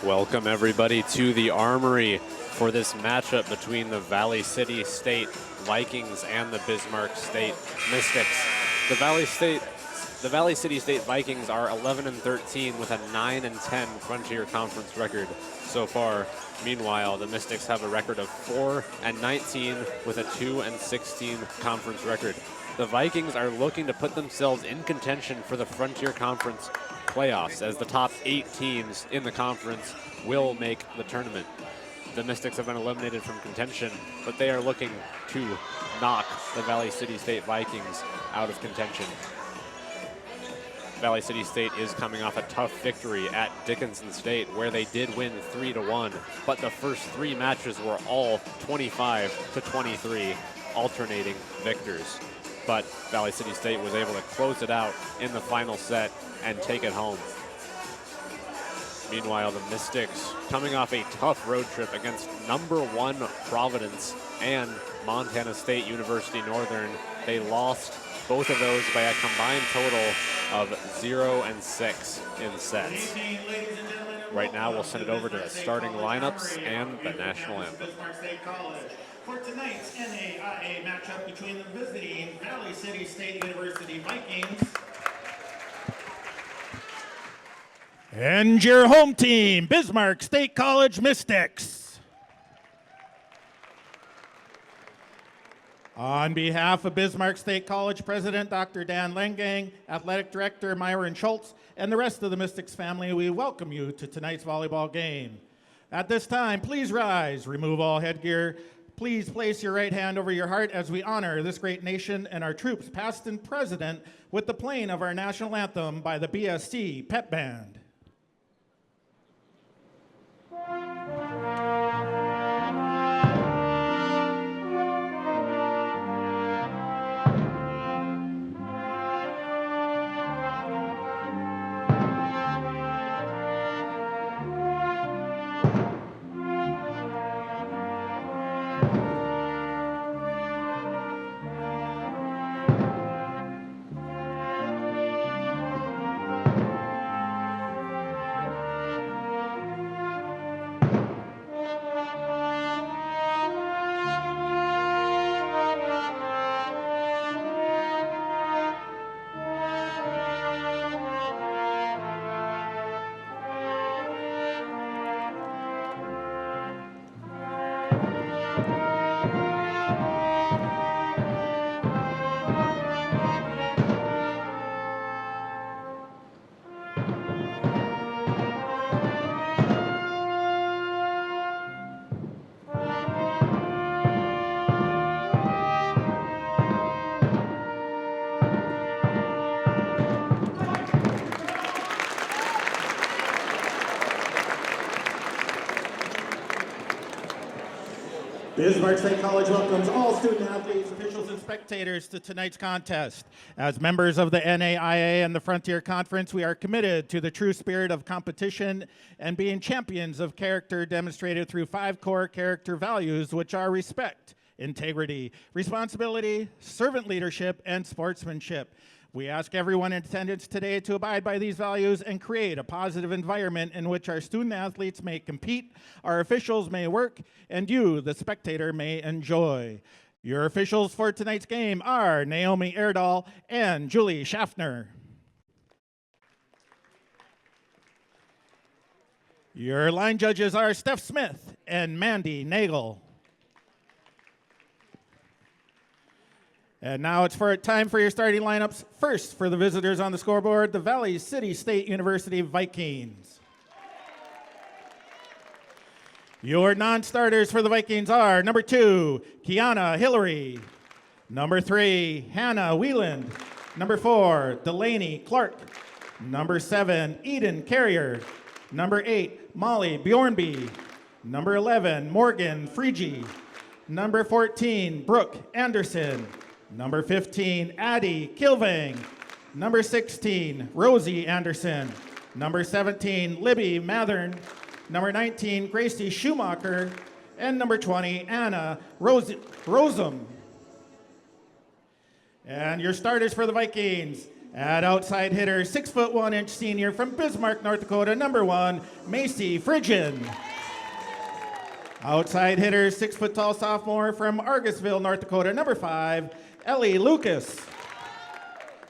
Welcome everybody to the Armory for this matchup between the Valley City State Vikings and the Bismarck State Mystics. The Valley City State Vikings are 11-13 with a 9-10 Frontier Conference record so far. Meanwhile, the Mystics have a record of 4-19 with a 2-16 conference record. The Vikings are looking to put themselves in contention for the Frontier Conference playoffs, as the top 8 teams in the conference will make the tournament. The Mystics have been eliminated from contention, but they are looking to knock the Valley City State Vikings out of contention. Valley City State is coming off a tough victory at Dickinson State, where they did win 3-1, but the first 3 matches were all 25-23, alternating victors. But Valley City State was able to close it out in the final set and take it home. Meanwhile, the Mystics, coming off a tough road trip against #1 Providence and Montana State University Northern, they lost both of those by a combined total of 0-6 in sets. Right now, we'll send it over to the starting lineups and the national anthem. For tonight's NAIA matchup between the visiting Valley City State University Vikings and your home team, Bismarck State College Mystics. On behalf of Bismarck State College President Dr. Dan Lengang, Athletic Director Myron Schultz, and the rest of the Mystics family, we welcome you to tonight's volleyball game. At this time, please rise, remove all headgear. Please place your right hand over your heart as we honor this great nation and our troops, past and present, with the playing of our national anthem by the BSC Pep Band. Bismarck State College welcomes all student athletes, officials, and spectators to tonight's contest. As members of the NAIA and the Frontier Conference, we are committed to the true spirit of competition and being champions of character demonstrated through 5 core character values, which are respect, integrity, responsibility, servant leadership, and sportsmanship. We ask everyone in attendance today to abide by these values and create a positive environment in which our student athletes may compete, our officials may work, and you, the spectator, may enjoy. Your officials for tonight's game are Naomi Erdahl and Julie Schaffner. Your line judges are Steph Smith and Mandy Nagel. And now it's time for your starting lineups. First, for the visitors on the scoreboard, the Valley City State University Vikings. Your non-starters for the Vikings are number 2, Kiana Hillary. Number 3, Hannah Wieland. Number 4, Delaney Clark. Number 7, Eden Carrier. Number 8, Molly Bjornby. Number 11, Morgan Frigi. Number 14, Brooke Anderson. Number 15, Addie Kilvang. Number 16, Rosie Anderson. Number 17, Libby Mathern. Number 19, Gracie Schumacher. And number 20, Anna Rosum. And your starters for the Vikings. At outside hitter, 6'1" senior from Bismarck, North Dakota, number 1, Macy Phrygian. Outside hitter, 6-foot-tall sophomore from Argusville, North Dakota, number 5, Ellie Lucas.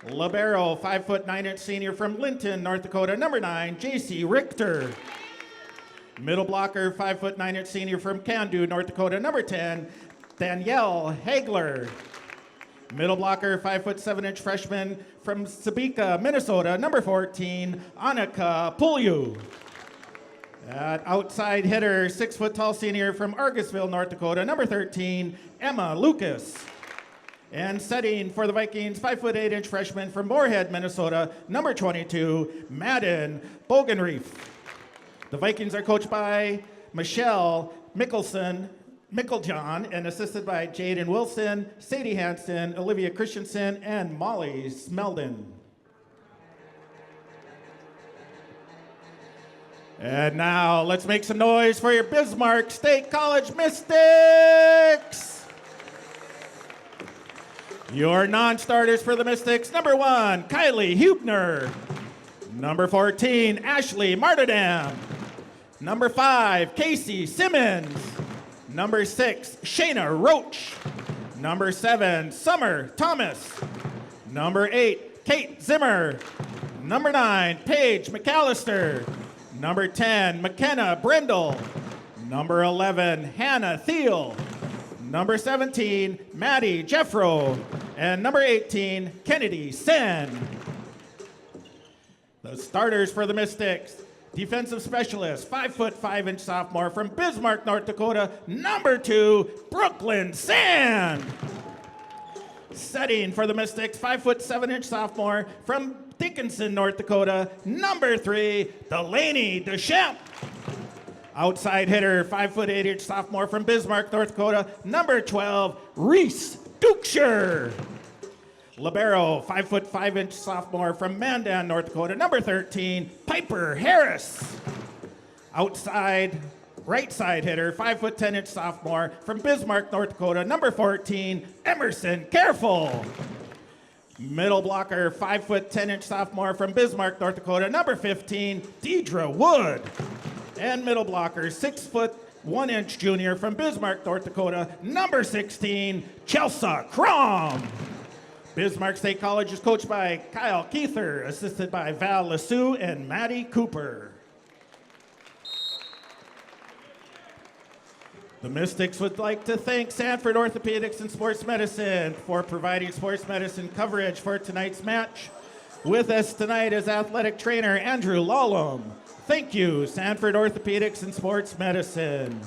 Libero, 5'9" senior from Linton, North Dakota, number 9, JC Richter. Middle blocker, 5'9" senior from Candu, North Dakota, number 10, Danielle Hagler. Middle blocker, 5'7" freshman from Sabika, Minnesota, number 14, Annika Pulyu. At outside hitter, 6-foot-tall senior from Argusville, North Dakota, number 13, Emma Lucas. And setting for the Vikings, 5'8" freshman from Moorhead, Minnesota, number 22, Madden Bogenreef. The Vikings are coached by Michelle Mickelson, Micklejohn, and assisted by Jaden Wilson, Sadie Hansen, Olivia Christensen, and Molly Smeldon. And now let's make some noise for your Bismarck State College Mystics. Your non-starters for the Mystics, number 1, Kylie Hubner. Number 14, Ashley Martindam. Number 5, Casey Simmons. Number 6, Shayna Roach. Number 7, Summer Thomas. Number 8, Kate Zimmer. Number 9, Paige McAllister. Number 10, McKenna Brendel. Number 11, Hannah Thiel. Number 17, Maddie Jeffro. And number 18, Kennedy Sen. The starters for the Mystics. Defensive specialist, 5'5" sophomore from Bismarck, North Dakota, number 2, Brooklyn Sand. Setting for the Mystics, 5'7" sophomore from Dickinson, North Dakota, number 3, Delaney Deschamps. Outside hitter, 5'8" sophomore from Bismarck, North Dakota, number 12, Reese Dukeshire. Libero, 5'5" sophomore from Mandan, North Dakota, number 13, Piper Harris. Outside, right side hitter, 5'10" sophomore from Bismarck, North Dakota, number 14, Emerson Careful. Middle blocker, 5'10" sophomore from Bismarck, North Dakota, number 15, Deidre Wood. And middle blocker, 6'1" junior from Bismarck, North Dakota, number 16, Chelsea Crom. Bismarck State College is coached by Kyle Keither, assisted by Val Lassou and Maddie Cooper. The Mystics would like to thank Sanford Orthopedics and Sports Medicine for providing sports medicine coverage for tonight's match. With us tonight is athletic trainer Andrew Lalum. Thank you, Sanford Orthopedics and Sports Medicine.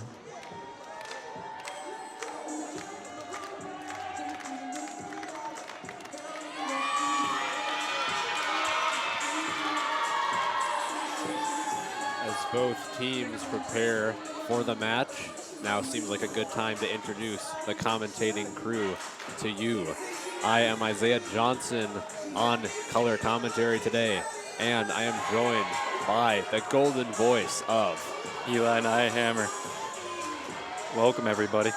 Both teams prepare for the match. Now seems like a good time to introduce the commentating crew to you. I am Isaiah Johnson on color commentary today, and I am joined by the golden voice of Eli Nyhammer. Welcome, everybody.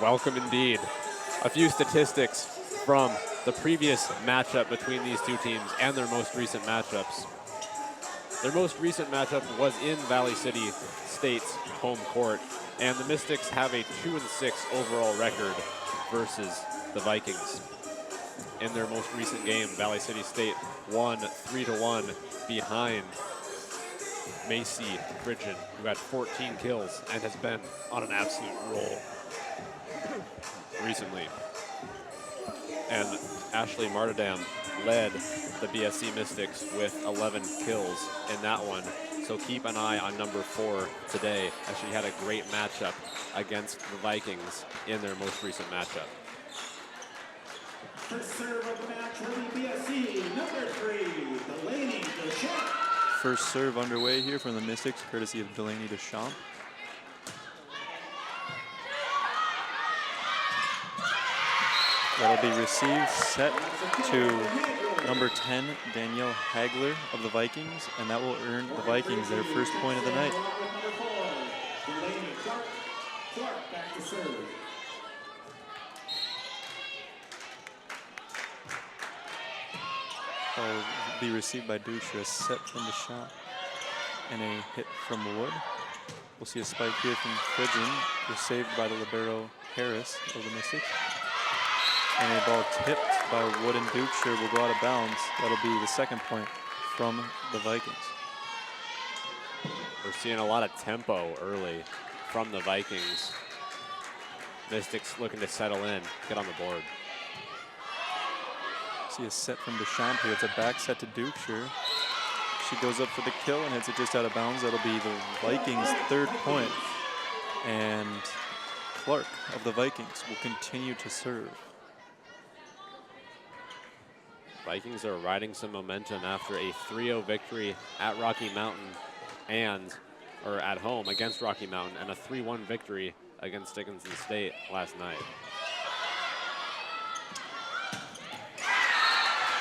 Welcome indeed. A few statistics from the previous matchup between these two teams and their most recent matchups. Their most recent matchup was in Valley City State's home court, and the Mystics have a 2-6 overall record versus the Vikings. In their most recent game, Valley City State won 3-1 behind Macy Phrygian, who had 14 kills and has been on an absolute roll recently. And Ashley Martindam led the BSC Mystics with 11 kills in that one. So keep an eye on number 4 today, as she had a great matchup against the Vikings in their most recent matchup. First serve of the match will be BSC, number 3, Delaney Deschamps. First serve underway here from the Mystics, courtesy of Delaney Deschamps. That'll be received, set to number 10, Danielle Hagler of the Vikings, and that will earn the Vikings their first point of the night. ball will be received by Dutra, a set from the shot, and a hit from Wood. We'll see a spike here from Fridgen, who's saved by the libero Harris of the Mystics. And a ball tipped by Wood and Dutra will go out of bounds. That'll be the second point from the Vikings. We're seeing a lot of tempo early from the Vikings. Mystics looking to settle in, get on the board. See a set from Deschamps here. It's a back set to Dutra. She goes up for the kill and hits it just out of bounds. That'll be the Vikings' third point. And Clark of the Vikings will continue to serve. Vikings are riding some momentum after a 3-0 victory at Rocky Mountain or at home against Rocky Mountain, and a 3-1 victory against Dickinson State last night.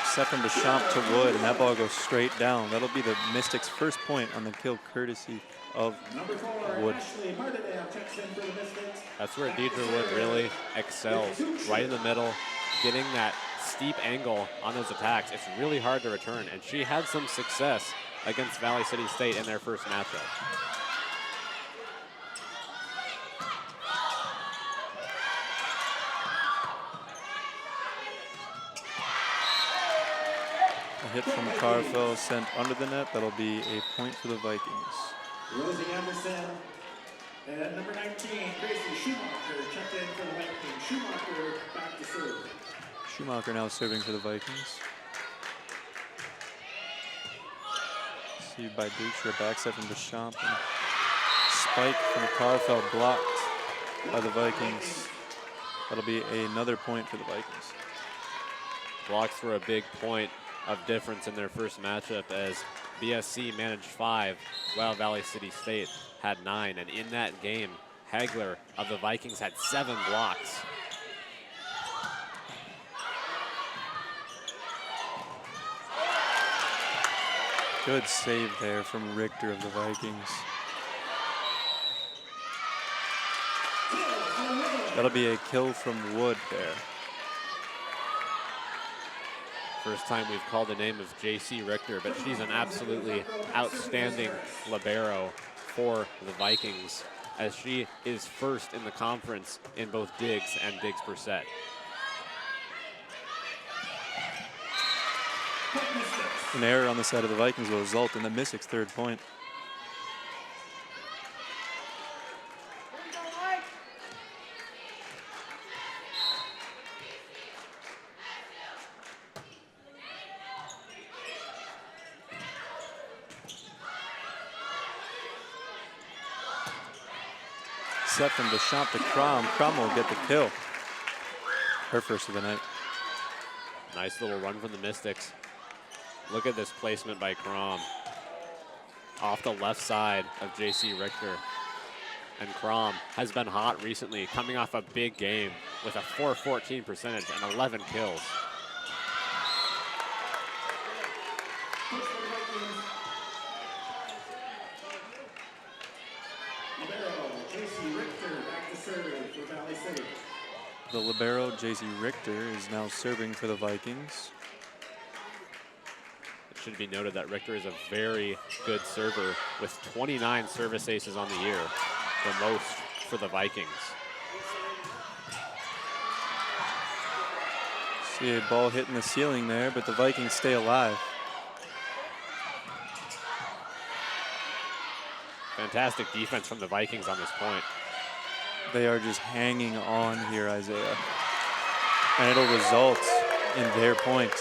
Set from Deschamps to Wood, and that ball goes straight down. That'll be the Mystics' first point on the kill, courtesy of Wood. That's where Deidre Wood really excels, right in the middle, getting that steep angle on those attacks. It's really hard to return, and she had some success against Valley City State in their first matchup. A hit from Carfell sent under the net. That'll be a point for the Vikings. Rosie Emerson and number 19, Gracie Schumacher, checked in for the Vikings. Schumacher back to serve. Schumacher now serving for the Vikings. Received by Dutra, back set from Deschamps. And spike from Carfell blocked by the Vikings. That'll be another point for the Vikings. Blocks were a big point of difference in their first matchup, as BSC managed 5 while Valley City State had 9. And in that game, Hagler of the Vikings had 7 blocks. Good save there from Richter of the Vikings. That'll be a kill from Wood there. First time we've called the name of J.C. Richter, but she's an absolutely outstanding libero for the Vikings, as she is first in the conference in both digs and digs per set. An error on the side of the Vikings will result in the Mystics' third point. Set from Deschamps to Crom. Crom will get the kill. Her first of the night. Nice little run from the Mystics. Look at this placement by Crom. Off the left side of J.C. Richter. And Crom has been hot recently, coming off a big game with a .414 percentage and 11 kills. The libero, J.C. Richter, is now serving for the Vikings. It should be noted that Richter is a very good server with 29 service aces on the year, the most for the Vikings. See a ball hitting the ceiling there, but the Vikings stay alive. Fantastic defense from the Vikings on this point. They are just hanging on here, Isaiah. And it'll result in their point.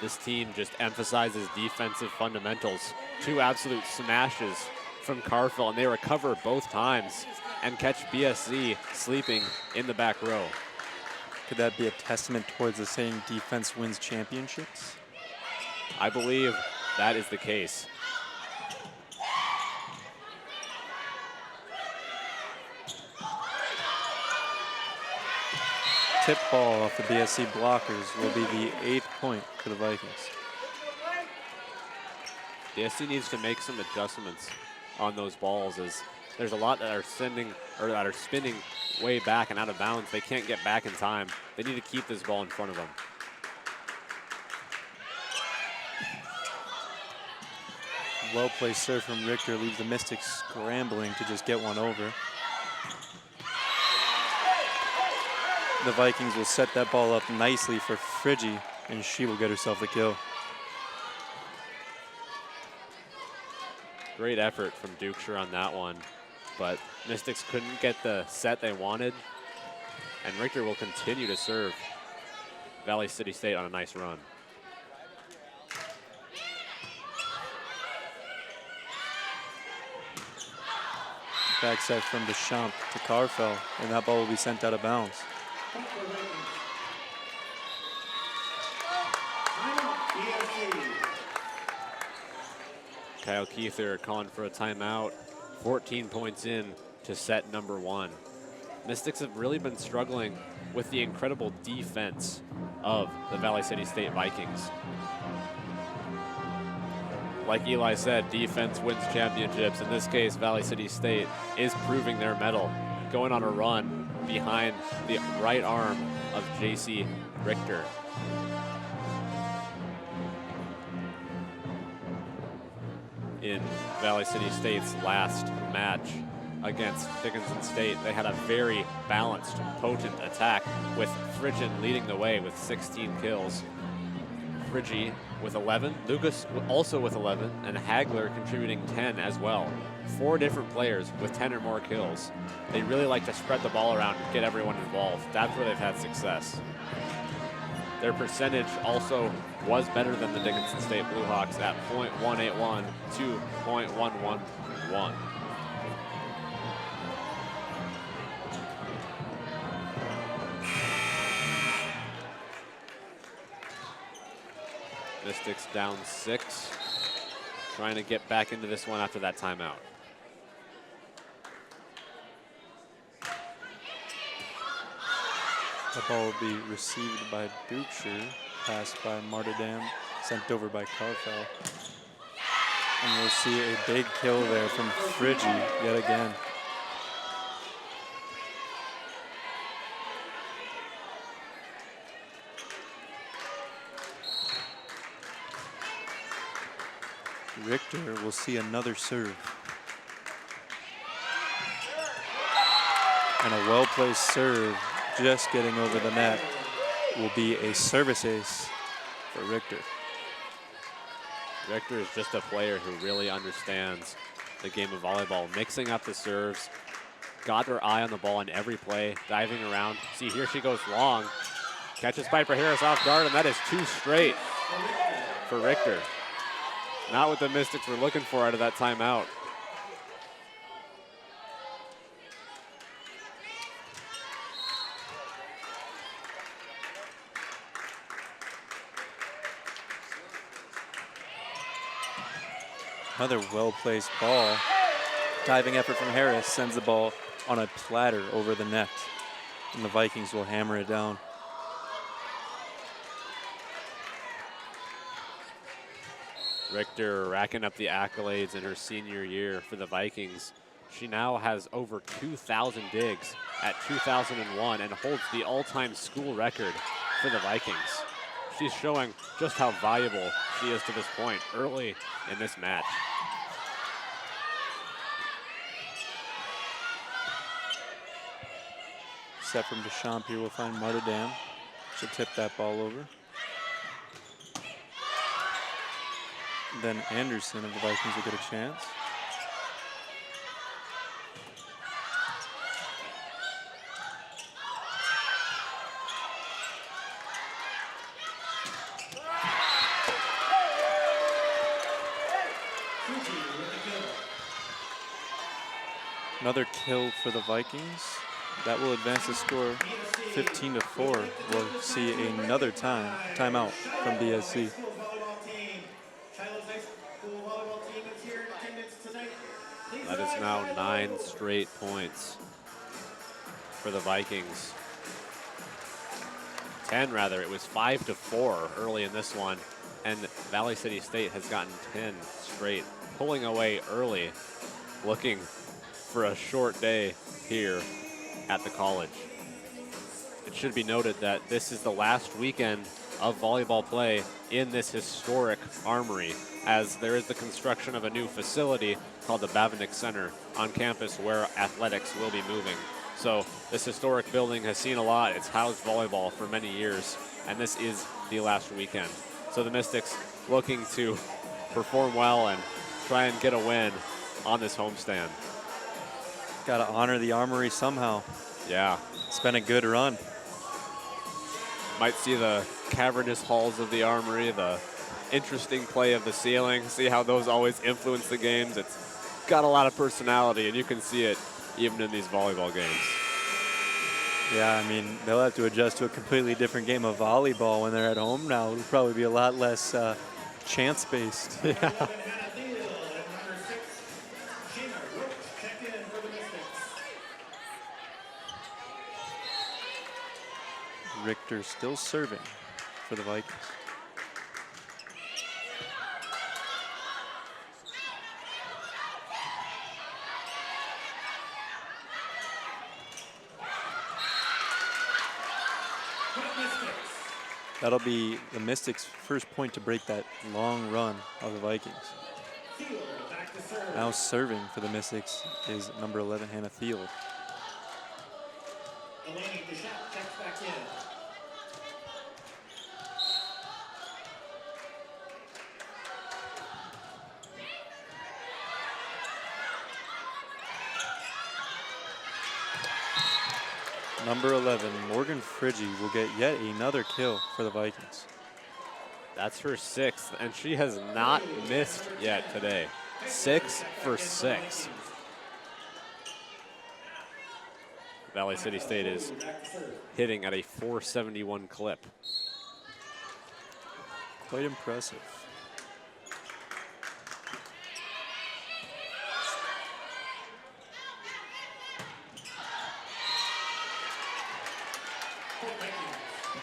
This team just emphasizes defensive fundamentals. 2 absolute smashes from Carfell, and they recover both times and catch BSC sleeping in the back row. Could that be a testament towards the saying defense wins championships? I believe that is the case. Tip ball off the BSC blockers will be the 8th point for the Vikings. BSC needs to make some adjustments on those balls, as there's a lot that are spinning way back and out of bounds. They can't get back in time. They need to keep this ball in front of them. well-placed serve from Richter leaves the Mystics scrambling to just get one over. The Vikings will set that ball up nicely for Friggi, and she will get herself the kill. Great effort from Dukeshire on that one, but Mystics couldn't get the set they wanted, and Richter will continue to serve Valley City State on a nice run. Back set from Deschamps to Carfell, and that ball will be sent out of bounds. Kyle Keither calling for a timeout, 14 points in to set number 1. Mystics have really been struggling with the incredible defense of the Valley City State Vikings. Like Eli said, defense wins championships. In this case, Valley City State is proving their mettle, going on a run behind the right arm of JC Richter. In Valley City State's last match against Dickinson State, they had a very balanced, potent attack with Phrygian leading the way with 16 kills. Friggi with 11, Lucas also with 11, and Hagler contributing 10 as well. 4 different players with 10 or more kills. They really like to spread the ball around and get everyone involved. That's where they've had success. Their percentage also was better than the Dickinson State Blue Hawks at .181 to .111. Mystics down 6, trying to get back into this one after that timeout. The ball will be received by Dukeshire, passed by Martindam, sent over by Carfell. And we'll see a big kill there from Friggi yet again. Richter will see another serve. And a well-placed serve just getting over the net will be a service ace for Richter. Richter is just a player who really understands the game of volleyball, mixing up the serves, got her eye on the ball in every play, diving around. See, here she goes long, catches Piper Harris off guard, and that is 2 straight for Richter. Not what the Mystics were looking for out of that timeout. Another well-placed ball. Diving effort from Harris sends the ball on a platter over the net, and the Vikings will hammer it down. Richter racking up the accolades in her senior year for the Vikings. She now has over 2,000 digs at 2001 and holds the all-time school record for the Vikings. She's showing just how valuable she is to this point early in this match. Set from Deschamps here will find Martindam. She'll tip that ball over. Then Anderson of the Vikings will get a chance. Another kill for the Vikings. That will advance the score 15-4. We'll see another timeout from BSC. That is now 9 straight points for the Vikings. 10 rather, it was 5-4 early in this one, and Valley City State has gotten 10 straight, pulling away early, looking for a short day here at the college. It should be noted that this is the last weekend of volleyball play in this historic armory as there is the construction of a new facility called the Bavnik Center on campus where athletics will be moving. So this historic building has seen a lot. It's housed volleyball for many years, and this is the last weekend. So the Mystics looking to perform well and try and get a win on this homestand. Got to honor the Armory somehow. Yeah. It's been a good run. Might see the cavernous halls of the Armory, the interesting play of the ceiling, see how those always influence the games. It's got a lot of personality, and you can see it even in these volleyball games. Yeah, I mean, they'll have to adjust to a completely different game of volleyball when they're at home now. It'll probably be a lot less chance-based. Yeah. Richter still serving for the Vikings. That'll be the Mystics' first point to break that long run of the Vikings. Now serving for the Mystics is number 11, Hannah Thiel. Number 11, Morgan Frigge will get yet another kill for the Vikings. That's her 6th, and she has not missed yet today. 6 for 6. Valley City State is hitting at a 471 clip. Quite impressive.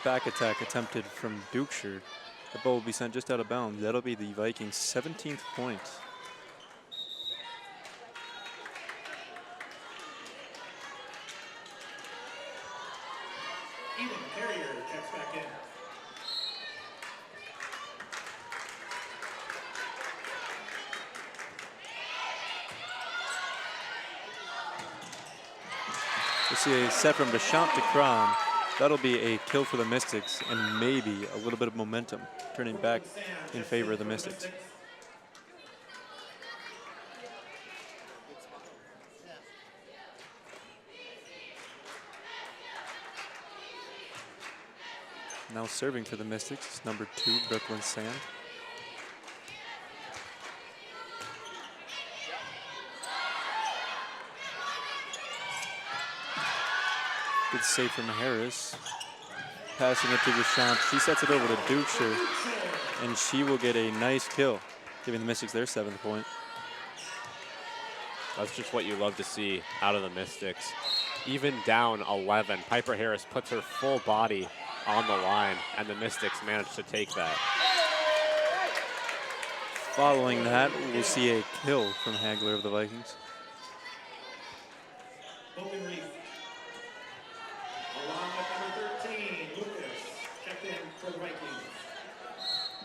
Back attack attempted from Dukeshire. The ball will be sent just out of bounds. That'll be the Vikings' 17th point. Carrier checks back in. We'll see a set from Deschamps to Crom. That'll be a kill for the Mystics and maybe a little bit of momentum turning back in favor of the Mystics. Now serving for the Mystics is number 2, Brooklyn Sand. Good save from Harris. Passing it to Deschamps. She sets it over to Dukeshire, and she will get a nice kill, giving the Mystics their 7th point. That's just what you love to see out of the Mystics. Even down 11, Piper Harris puts her full body on the line, and the Mystics managed to take that. Following that, we'll see a kill from Hagler of the Vikings.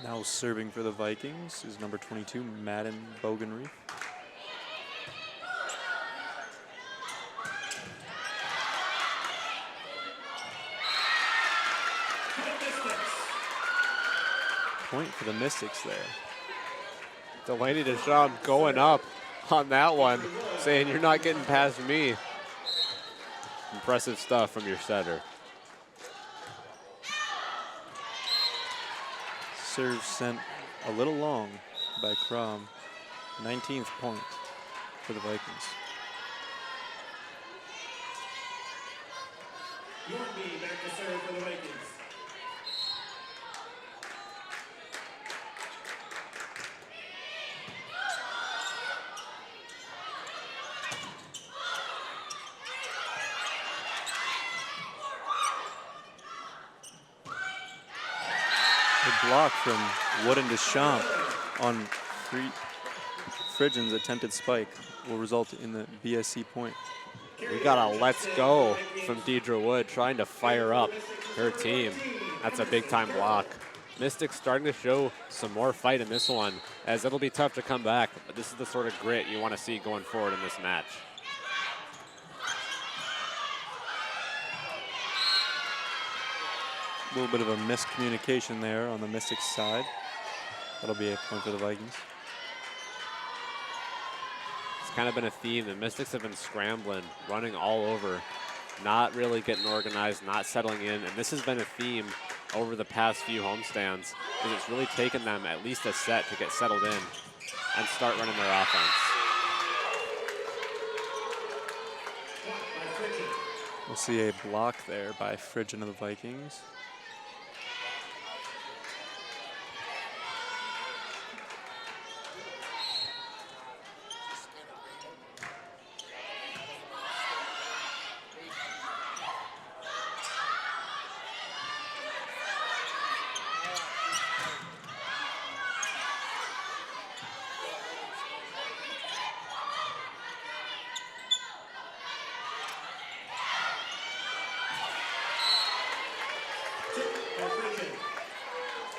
Now serving for the Vikings is number 22, Madden Bogenreef. Point for the Mystics there. Delaney Deschamps going up on that one, saying you're not getting past me. Impressive stuff from your setter. Serve sent a little long by Crom. 19th point for the Vikings. Yornby back to serve for the Vikings. A block from Wood and Deschamps on Friggen's attempted spike will result in the BSC point. We got a let's go from Deidre Wood trying to fire up her team. That's a big time block. Mystics starting to show some more fight in this one, as it'll be tough to come back, but this is the sort of grit you want to see going forward in this match. A little bit of a miscommunication there on the Mystics side. That'll be a point for the Vikings. It's kind of been a theme. The Mystics have been scrambling, running all over, not really getting organized, not settling in, and this has been a theme over the past few homestands, is it's really taken them at least a set to get settled in and start running their offense. We'll see a block there by Phrygian of the Vikings.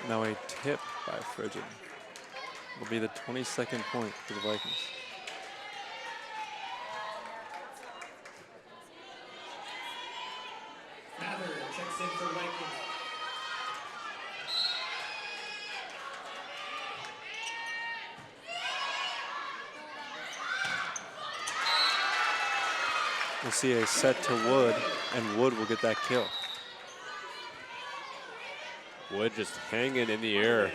Now a tip by Phrygian will be the 22nd point for the Vikings. Mather checks in for Vikings. We'll see a set to Wood, and Wood will get that kill. Wood just hanging in the air,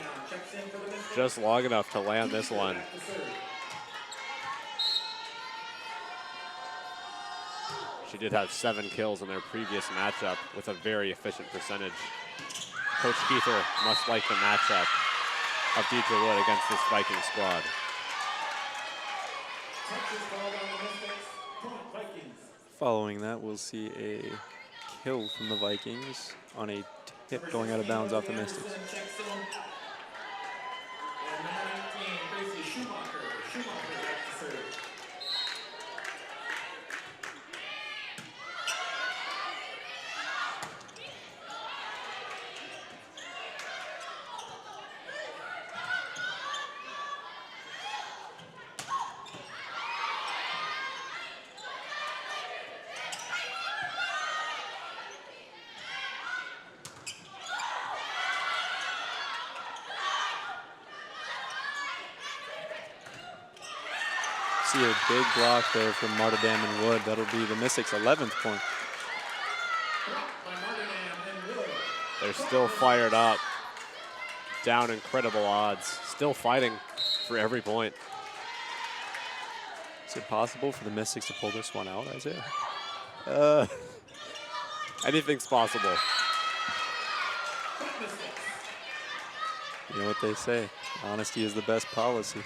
just long enough to land this one. She did have 7 kills in their previous matchup with a very efficient percentage. Coach Keither must like the matchup of Deidre Wood against this Viking squad. Following that, we'll see a kill from the Vikings on a tip going out of bounds off the Mystics. See a big block there from Martindam and Wood. That'll be the Mystics' 11th point. They're still fired up, down incredible odds, still fighting for every point. Is it possible for the Mystics to pull this one out, Isaiah? Anything's possible. You know what they say, honesty is the best policy.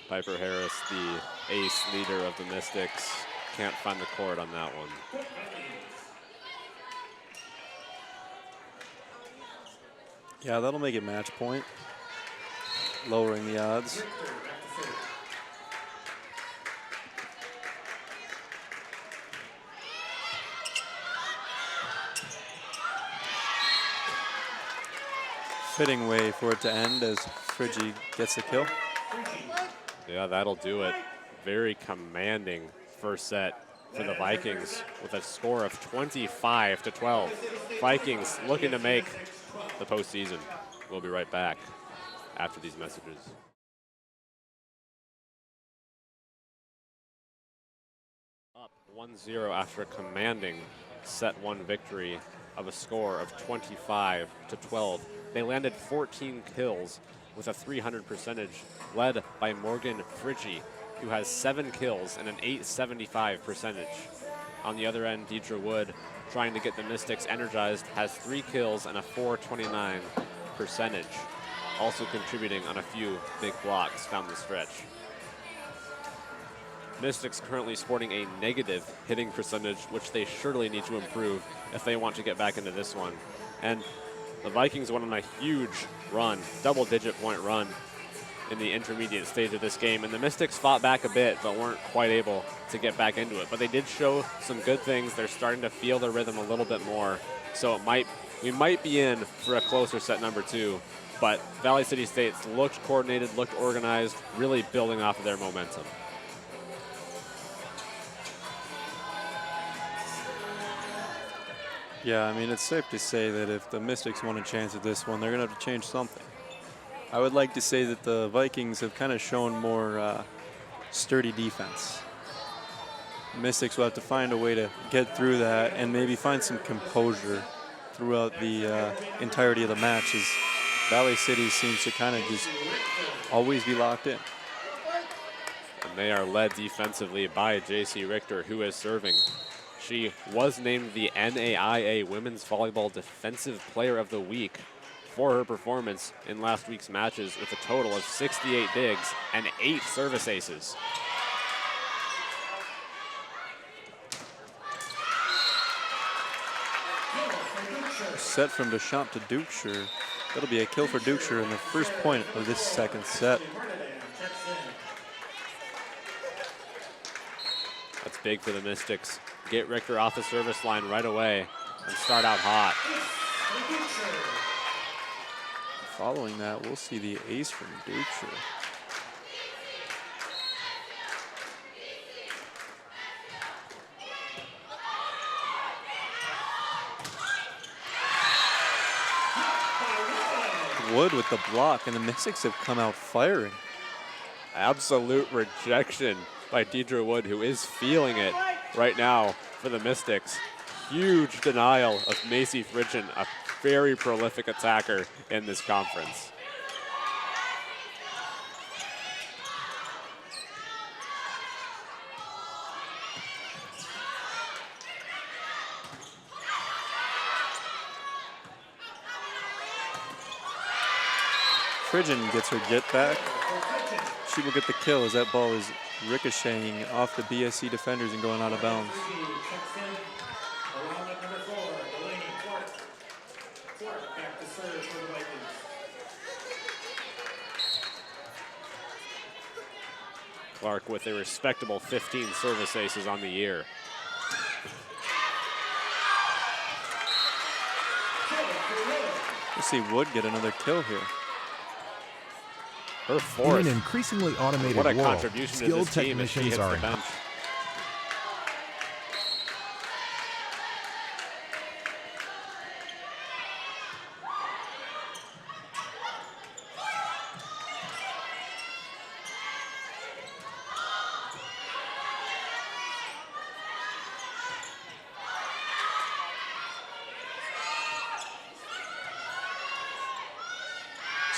Piper Harris, the ace leader of the Mystics, can't find the court on that one. Yeah, that'll make it match point, lowering the odds. Fitting way for it to end as Phrygia gets the kill. Yeah, that'll do it. Very commanding first set for the Vikings with a score of 25-12. Vikings looking to make the postseason. We'll be right back after these messages. Up 1-0 after a commanding set 1 victory of a score of 25-12. They landed 14 kills with a 300 percentage, led by Morgan Phrygia, who has 7 kills and an 875 percentage. On the other end, Deidre Wood, trying to get the Mystics energized, has 3 kills and a 429 percentage, also contributing on a few big blocks down the stretch. Mystics currently sporting a negative hitting percentage, which they surely need to improve if they want to get back into this one. And the Vikings went on a huge run, double-digit point run in the intermediate stage of this game, and the Mystics fought back a bit but weren't quite able to get back into it. But they did show some good things. They're starting to feel the rhythm a little bit more, so we might be in for a closer set number 2. But Valley City State looked coordinated, looked organized, really building off of their momentum. Yeah, I mean, it's safe to say that if the Mystics want a chance at this one, they're going to have to change something. I would like to say that the Vikings have kind of shown more sturdy defense. Mystics will have to find a way to get through that and maybe find some composure throughout the entirety of the match, as Valley City seems to kind of just always be locked in. And they are led defensively by J.C. Richter, who is serving. She was named the NAIA Women's Volleyball Defensive Player of the Week for her performance in last week's matches, with a total of 68 digs and 8 service aces. Set from Deschamps to Dukeshire. That'll be a kill for Dukeshire in the first point of this second set. That's big for the Mystics. Get Richter off the service line right away and start out hot. Following that, we'll see the ace from Dukeshire. Wood with the block, and the Mystics have come out firing. Absolute rejection by Deidre Wood, who is feeling it right now for the Mystics. Huge denial of Macy Fridgen, a very prolific attacker in this conference. Fridgen gets her get back. She will get the kill as that ball is ricocheting off the BSC defenders and going out of bounds. Clark with a respectable 15 service aces on the year. We'll see Wood get another kill here. Her fourth. In an increasingly automated What a world, contribution to skilled this team as she technicians hits are the in bench.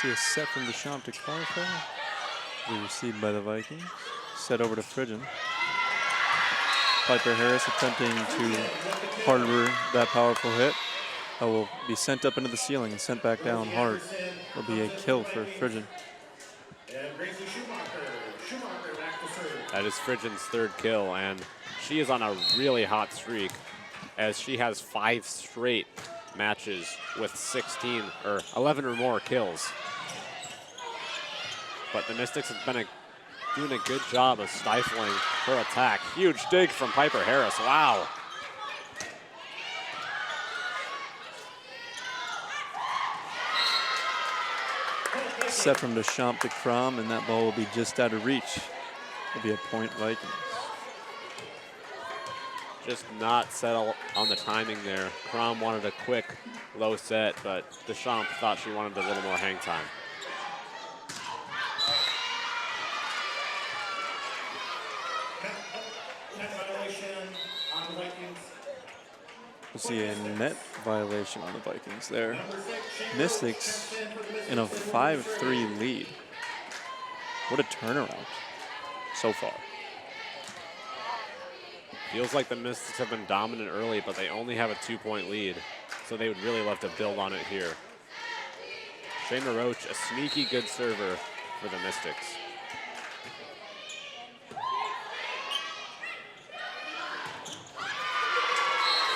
See a set from Deschamps to Clark. Be received by the Vikings. Set over to Fridgen. Piper Harris attempting to harbor that powerful hit. That will be sent up into the ceiling and sent back down hard. It'll be a kill for Fridgen. That is Fridgen's third kill, and she is on a really hot streak as she has 5 straight matches with 16 or 11 or more kills. But the Mystics have been doing a good job of stifling her attack. Huge dig from Piper Harris. Wow. Set from Deschamps to Crom, and that ball will be just out of reach. It'll be a point Vikings. Just not settle on the timing there. Crom wanted a quick low set, but Deschamps thought she wanted a little more hang time. We'll see a net violation on the Vikings there. Mystics in a 5-3 lead. What a turnaround so far. Feels like the Mystics have been dominant early, but they only have a 2-point lead, so they would really love to build on it here. Shayna Roach, a sneaky good server for the Mystics.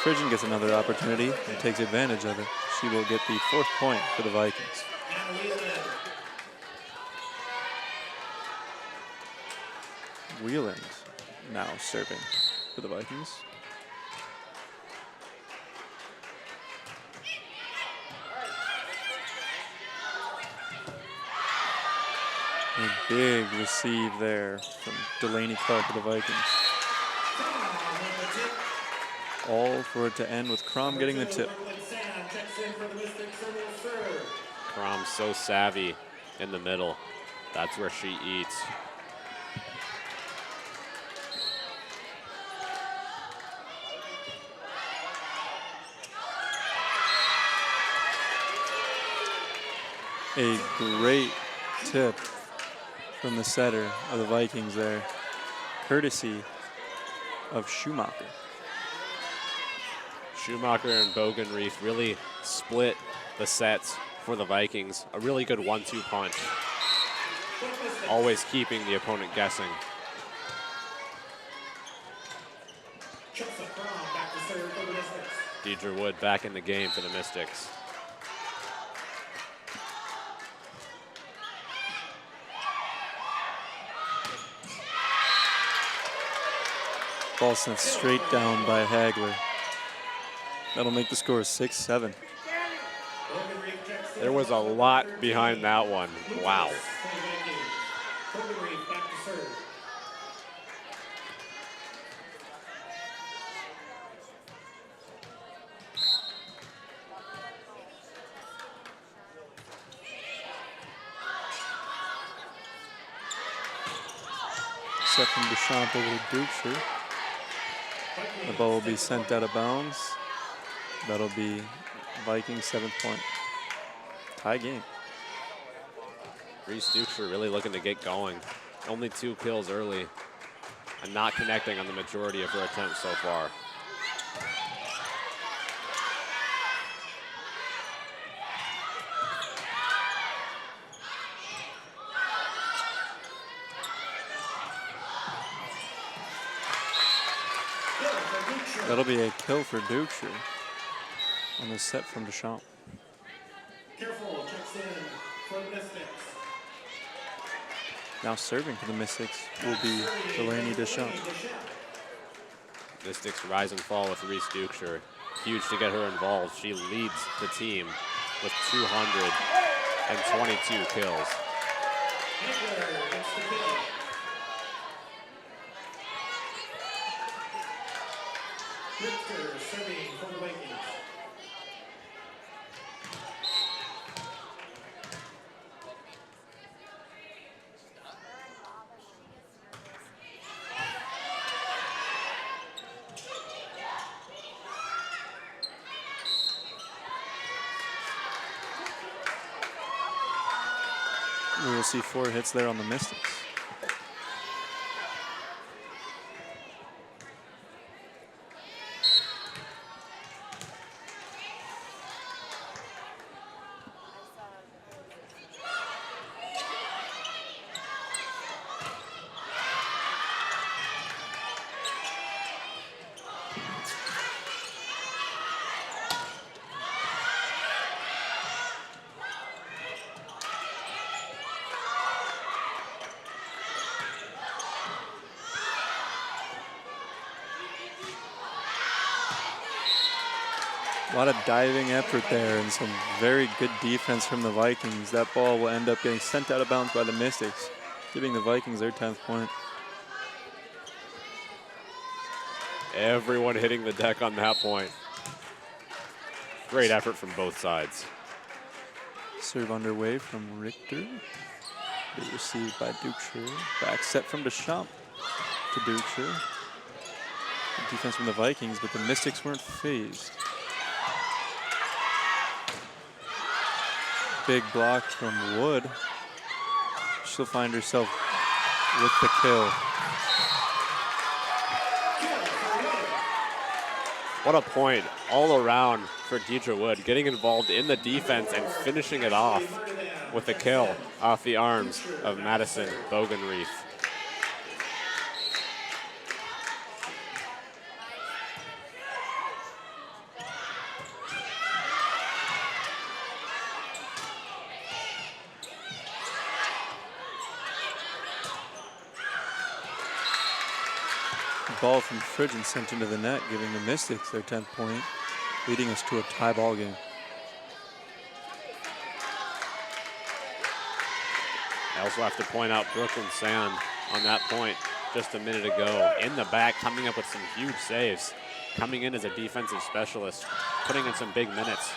Fridgen gets another opportunity and takes advantage of it. She will get the 4th point for the Vikings. Wheeland now serving for the Vikings. A big receive there from Delaney Clark of the Vikings. All for it to end with Crom getting the tip. Crom's so savvy in the middle. That's where she eats. A great tip from the setter of the Vikings there, courtesy of Schumacher. Schumacher and Bogenreef really split the sets for the Vikings. A really good 1-2 punch. Always keeping the opponent guessing. Deidre Wood back in the game for the Mystics. Ball sent straight down by Hagler. That'll make the score 6-7. There was a lot behind that one. Wow. Set from Deschamps over to Dukeshire. The ball will be sent out of bounds. That'll be Vikings 7th point. Tie game. Reese Dukeshire really looking to get going. Only 2 kills early and not connecting on the majority of her attempts so far. That'll be a kill for Dukeshire on the set from Deschamps. Careful, checks in for the Mystics. Now serving for the Mystics will be Delaney Deschamps. Mystics rise and fall with Reese Dukeshire. Huge to get her involved. She leads the team with 222 kills. Hagler gets the kill. Richter serving for the Vikings. We will see 4 hits there on the Mystics. A lot of diving effort there and some very good defense from the Vikings. That ball will end up getting sent out of bounds by the Mystics, giving the Vikings their 10th point. Everyone hitting the deck on that point. Great effort from both sides. Serve underway from Richter. They received by Dukeshire. Back set from Deschamps to Dukeshire. Good defense from the Vikings, but the Mystics weren't phased. Big block from Wood. She'll find herself with the kill. What a point all around for Deidre Wood, getting involved in the defense and finishing it off with a kill off the arms of Madison Bogenreef. ball from Phrygian sent into the net, giving the Mystics their 10th point, leading us to a tie ball game. I also have to point out Brooklyn Sand on that point just a minute ago. In the back, coming up with some huge saves. Coming in as a defensive specialist, putting in some big minutes.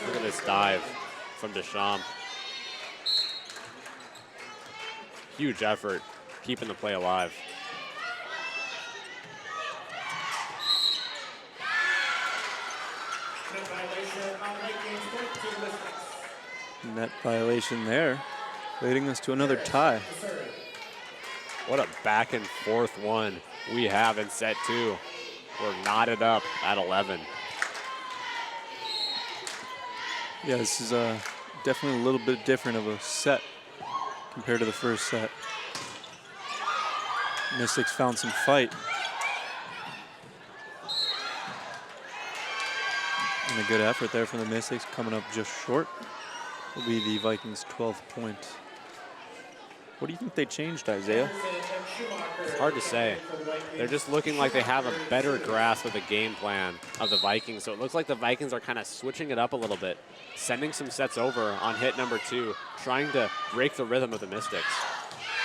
Look at this dive from Deschamps. Huge effort, keeping the play alive. Net violation there, leading us to another tie. What a back and forth one we have in set 2. We're knotted up at 11. Yeah, this is definitely a little bit different of a set compared to the first set. Mystics found some fight. And a good effort there from the Mystics, coming up just short. Will be the Vikings' 12th point. What do you think they changed, Isaiah? It's hard to say. They're just looking like they have a better grasp of the game plan of the Vikings. So it looks like the Vikings are kind of switching it up a little bit, sending some sets over on hit number 2, trying to break the rhythm of the Mystics.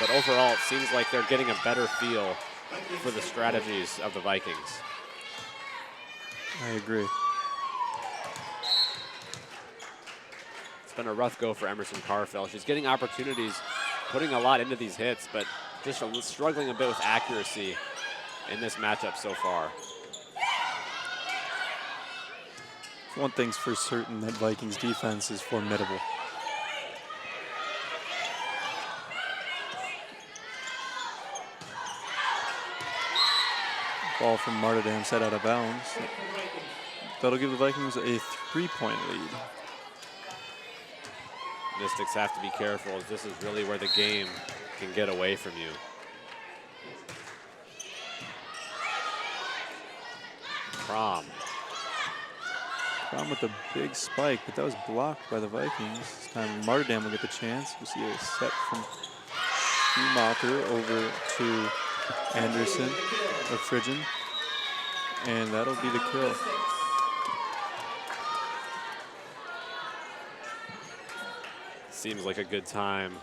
But overall, it seems like they're getting a better feel for the strategies of the Vikings. I agree. It's been a rough go for Emerson Carfell. She's getting opportunities, putting a lot into these hits, but just struggling a bit with accuracy in this matchup so far. One thing's for certain, that Vikings defense is formidable. Ball from Martyrdam set out of bounds. That'll give the Vikings a 3-point lead. Mystics have to be careful, as this is really where the game can get away from you. Crom with a big spike, but that was blocked by the Vikings. This time Martyrdam will get the chance. We'll see a set from Schumacher over to Anderson of Phrygian, and that'll be the kill. Seems like a good time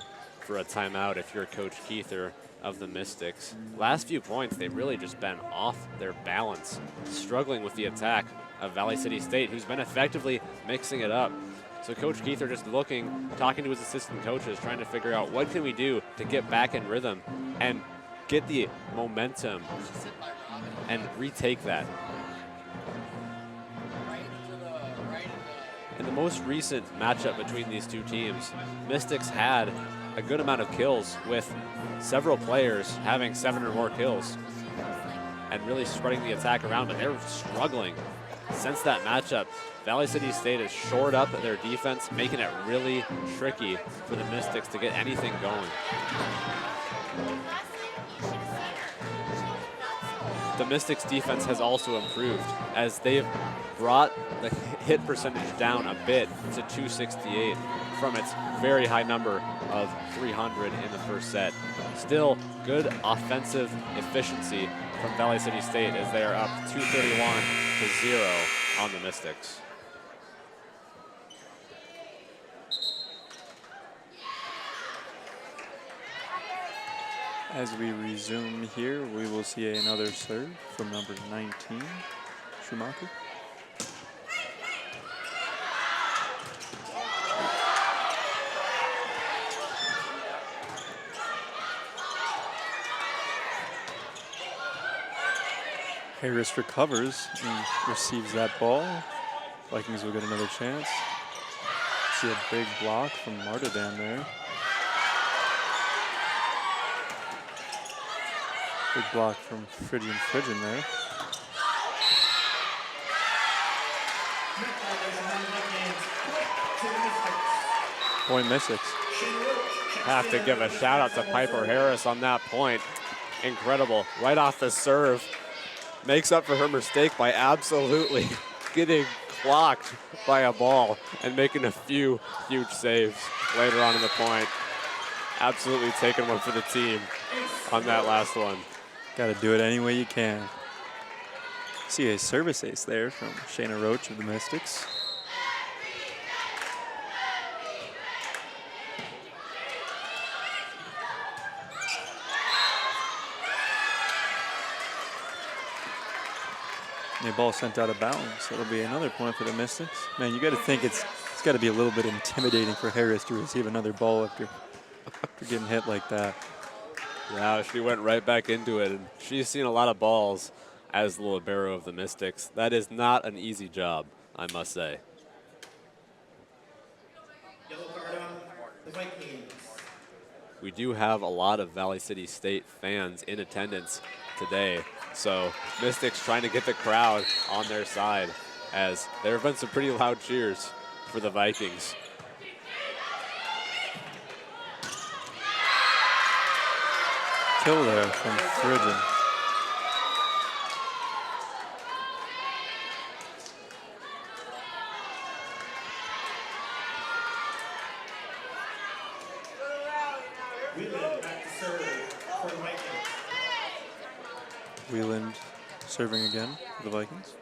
for a timeout if you're Coach Keither of the Mystics. Last few points, they've really just been off their balance, struggling with the attack of Valley City State, who's been effectively mixing it up. So Coach Keither just looking, talking to his assistant coaches, trying to figure out what can we do to get back in rhythm and get the momentum and retake that. In the most recent matchup between these two teams, Mystics had a good amount of kills, with several players having 7 or more kills and really spreading the attack around, but they're struggling. Since that matchup, Valley City State has shored up their defense, making it really tricky for the Mystics to get anything going. The Mystics defense has also improved, as they've brought the hit percentage down a bit to 268 from its very high number of 300 in the first set. Still good offensive efficiency from Valley City State, as they are up 231-0 on the Mystics. As we resume here, we will see another serve from number 19, Schumacher. Harris recovers and receives that ball. Vikings will get another chance. See a big block from Martyrdam there. Big block from Phrygian there. Point Mystics. Have to give a shout out to Piper Harris on that point. incredible. Right off the serve, makes up for her mistake by absolutely getting clocked by a ball and making a few huge saves later on in the point. Absolutely taking one for the team on that last one. Got to do it any way you can. See a service ace there from Shayna Roach of the Mystics. The ball sent out of bounds. That'll be another point for the Mystics. Man, you got to think it's got to be a little bit intimidating for Harris to receive another ball after getting hit like that. Yeah, she went right back into it, and she's seen a lot of balls as the libero of the Mystics. That is not an easy job, I must say. Yellow card on the Vikings. We do have a lot of Valley City State fans in attendance today, so Mystics trying to get the crowd on their side, as there have been some pretty loud cheers for the Vikings. Kill there from Frigid. Wheeland back to serve for the Vikings. Wheeland serving again for the Vikings.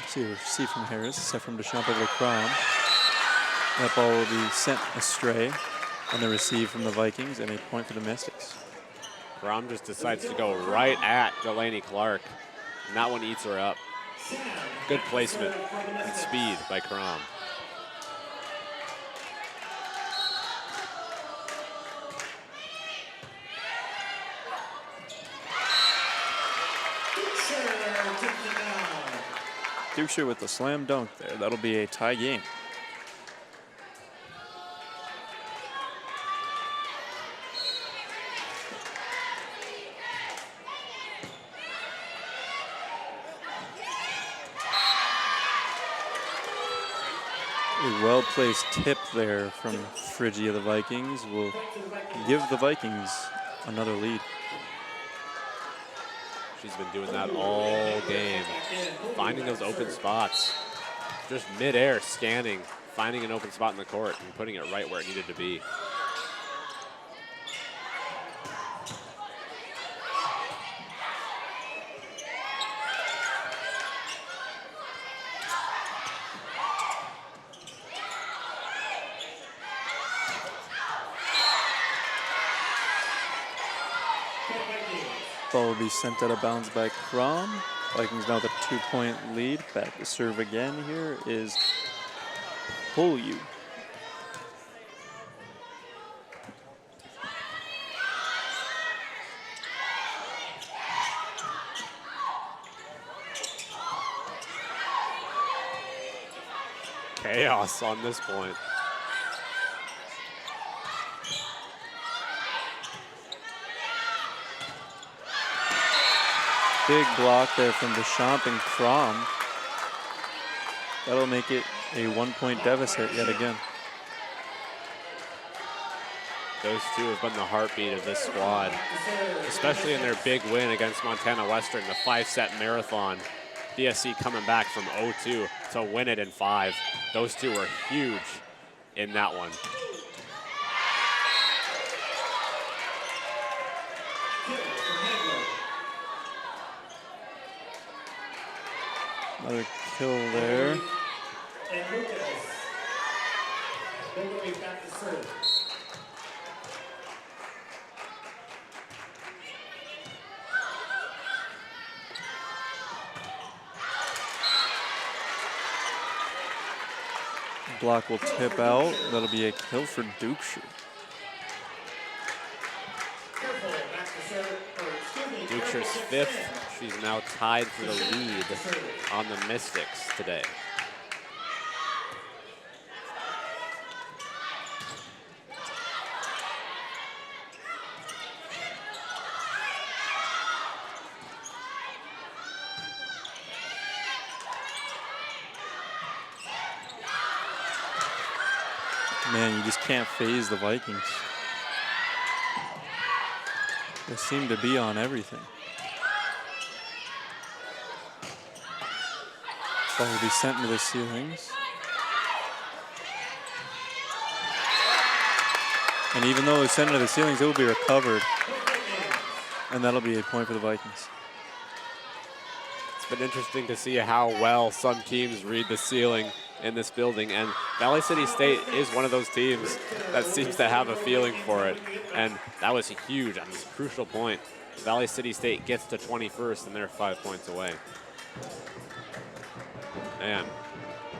See a receive from Harris, set from Deschamps over to Crom. That ball will be sent astray on the receive from the Vikings, and a point for the Mystics. Rom just decides to go right at Delaney Clark, and that one eats her up. Good placement and speed by Crom. Dukeshire with the slam dunk there. That'll be a tie game. A well-placed tip there from Phrygia. The Vikings will give the Vikings another lead. She's been doing that all game, finding those open spots. Just midair scanning, finding an open spot in the court and putting it right where it needed to be. Ball will be sent out of bounds by Crom. Vikings now with a 2-point lead. Back to serve again here is Polyu. Chaos on this point. Big block there from Deschamps and Crom. That'll make it a 1-point deficit yet again. Those two have been the heartbeat of this squad, especially in their big win against Montana Western, the 5-set marathon. BSC coming back from 0-2 to win it in 5. Those two were huge in that one. Another kill there. And Lucas. Then back to serve. Block will tip out. That'll be a kill for Dukeshire. Dukeshire's 5th. She's now tied for the lead on the Mystics today. Man, you just can't phase the Vikings. They seem to be on everything. Ball will be sent into the ceilings. And even though it's sent into the ceilings, it will be recovered. And that'll be a point for the Vikings. It's been interesting to see how well some teams read the ceiling in this building, and Valley City State is one of those teams that seems to have a feeling for it, and that was huge on this crucial point. Valley City State gets to 21st, and they're 5 points away. Man,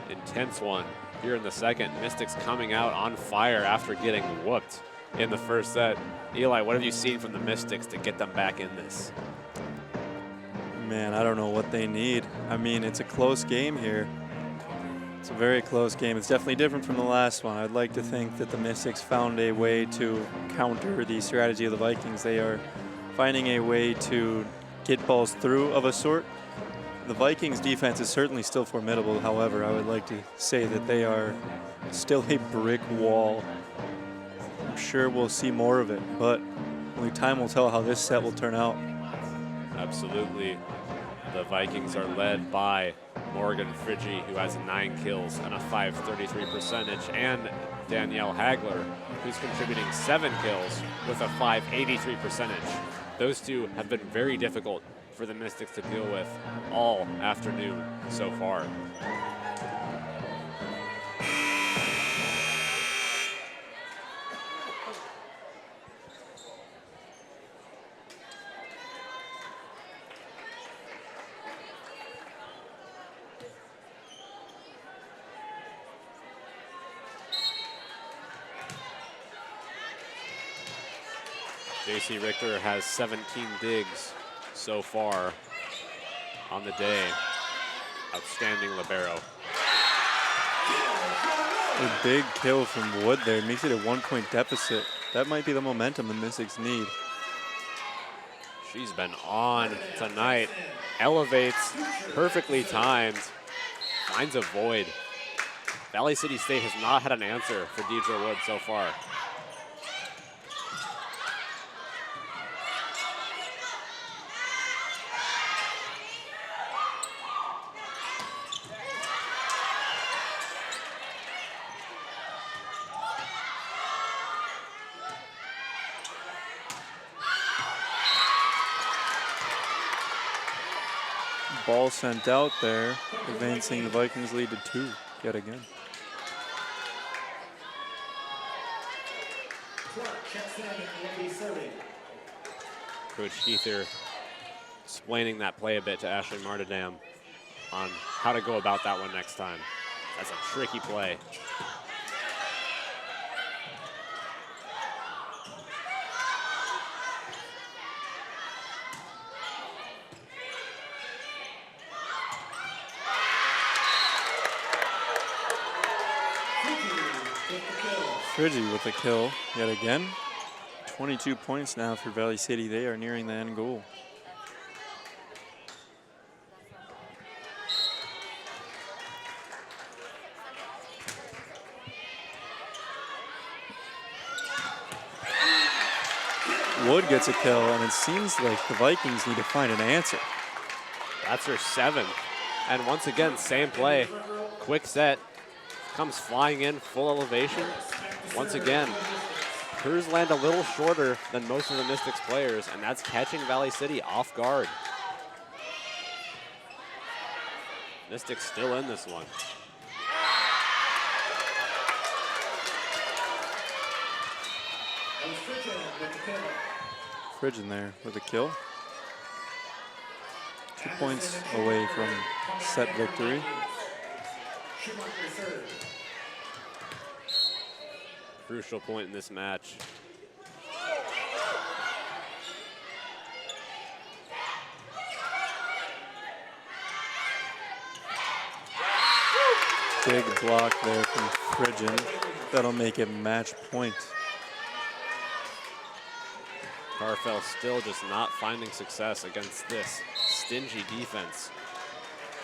intense one here in the second. Mystics coming out on fire after getting whooped in the first set. Eli, what have you seen from the Mystics to get them back in this? Man, I don't know what they need. I mean, it's a close game here. It's a very close game. It's definitely different from the last one. I'd like to think that the Mystics found a way to counter the strategy of the Vikings. They are finding a way to get balls through of a sort. The Vikings defense is certainly still formidable. However, I would like to say that they are still a brick wall. I'm sure we'll see more of it, but only time will tell how this set will turn out. Absolutely. The Vikings are led by Morgan Friggi, who has 9 kills and a .533 percentage, and Danielle Hagler, who's contributing 7 kills with a .583 percentage. Those two have been very difficult for the Mystics to deal with all afternoon so far. JC Richter has 17 digs so far on the day. Outstanding libero. A big kill from Wood there. Makes it a 1-point deficit. That might be the momentum the Mystics need. She's been on tonight. Elevates, perfectly timed, finds a void. Valley City State has not had an answer for Deidre Wood so far. Ball sent out there, advancing the Vikings lead to 2 yet again. Coach Heather explaining that play a bit to Ashley Martindam on how to go about that one next time. That's a tricky play. Friggi with a kill yet again. 22 points now for Valley City. They are nearing the end goal. Wood gets a kill, and it seems like the Vikings need to find an answer. That's her 7th. And once again, same play. Quick set. Comes flying in, full elevation. Once again, hers land a little shorter than most of the Mystics players, and that's catching Valley City off guard. Mystics still in this one. Friggi there with a kill. 2 points away from set victory. Crucial point in this match. Big block there from Friggi. That'll make it match point. Carfell still just not finding success against this stingy defense.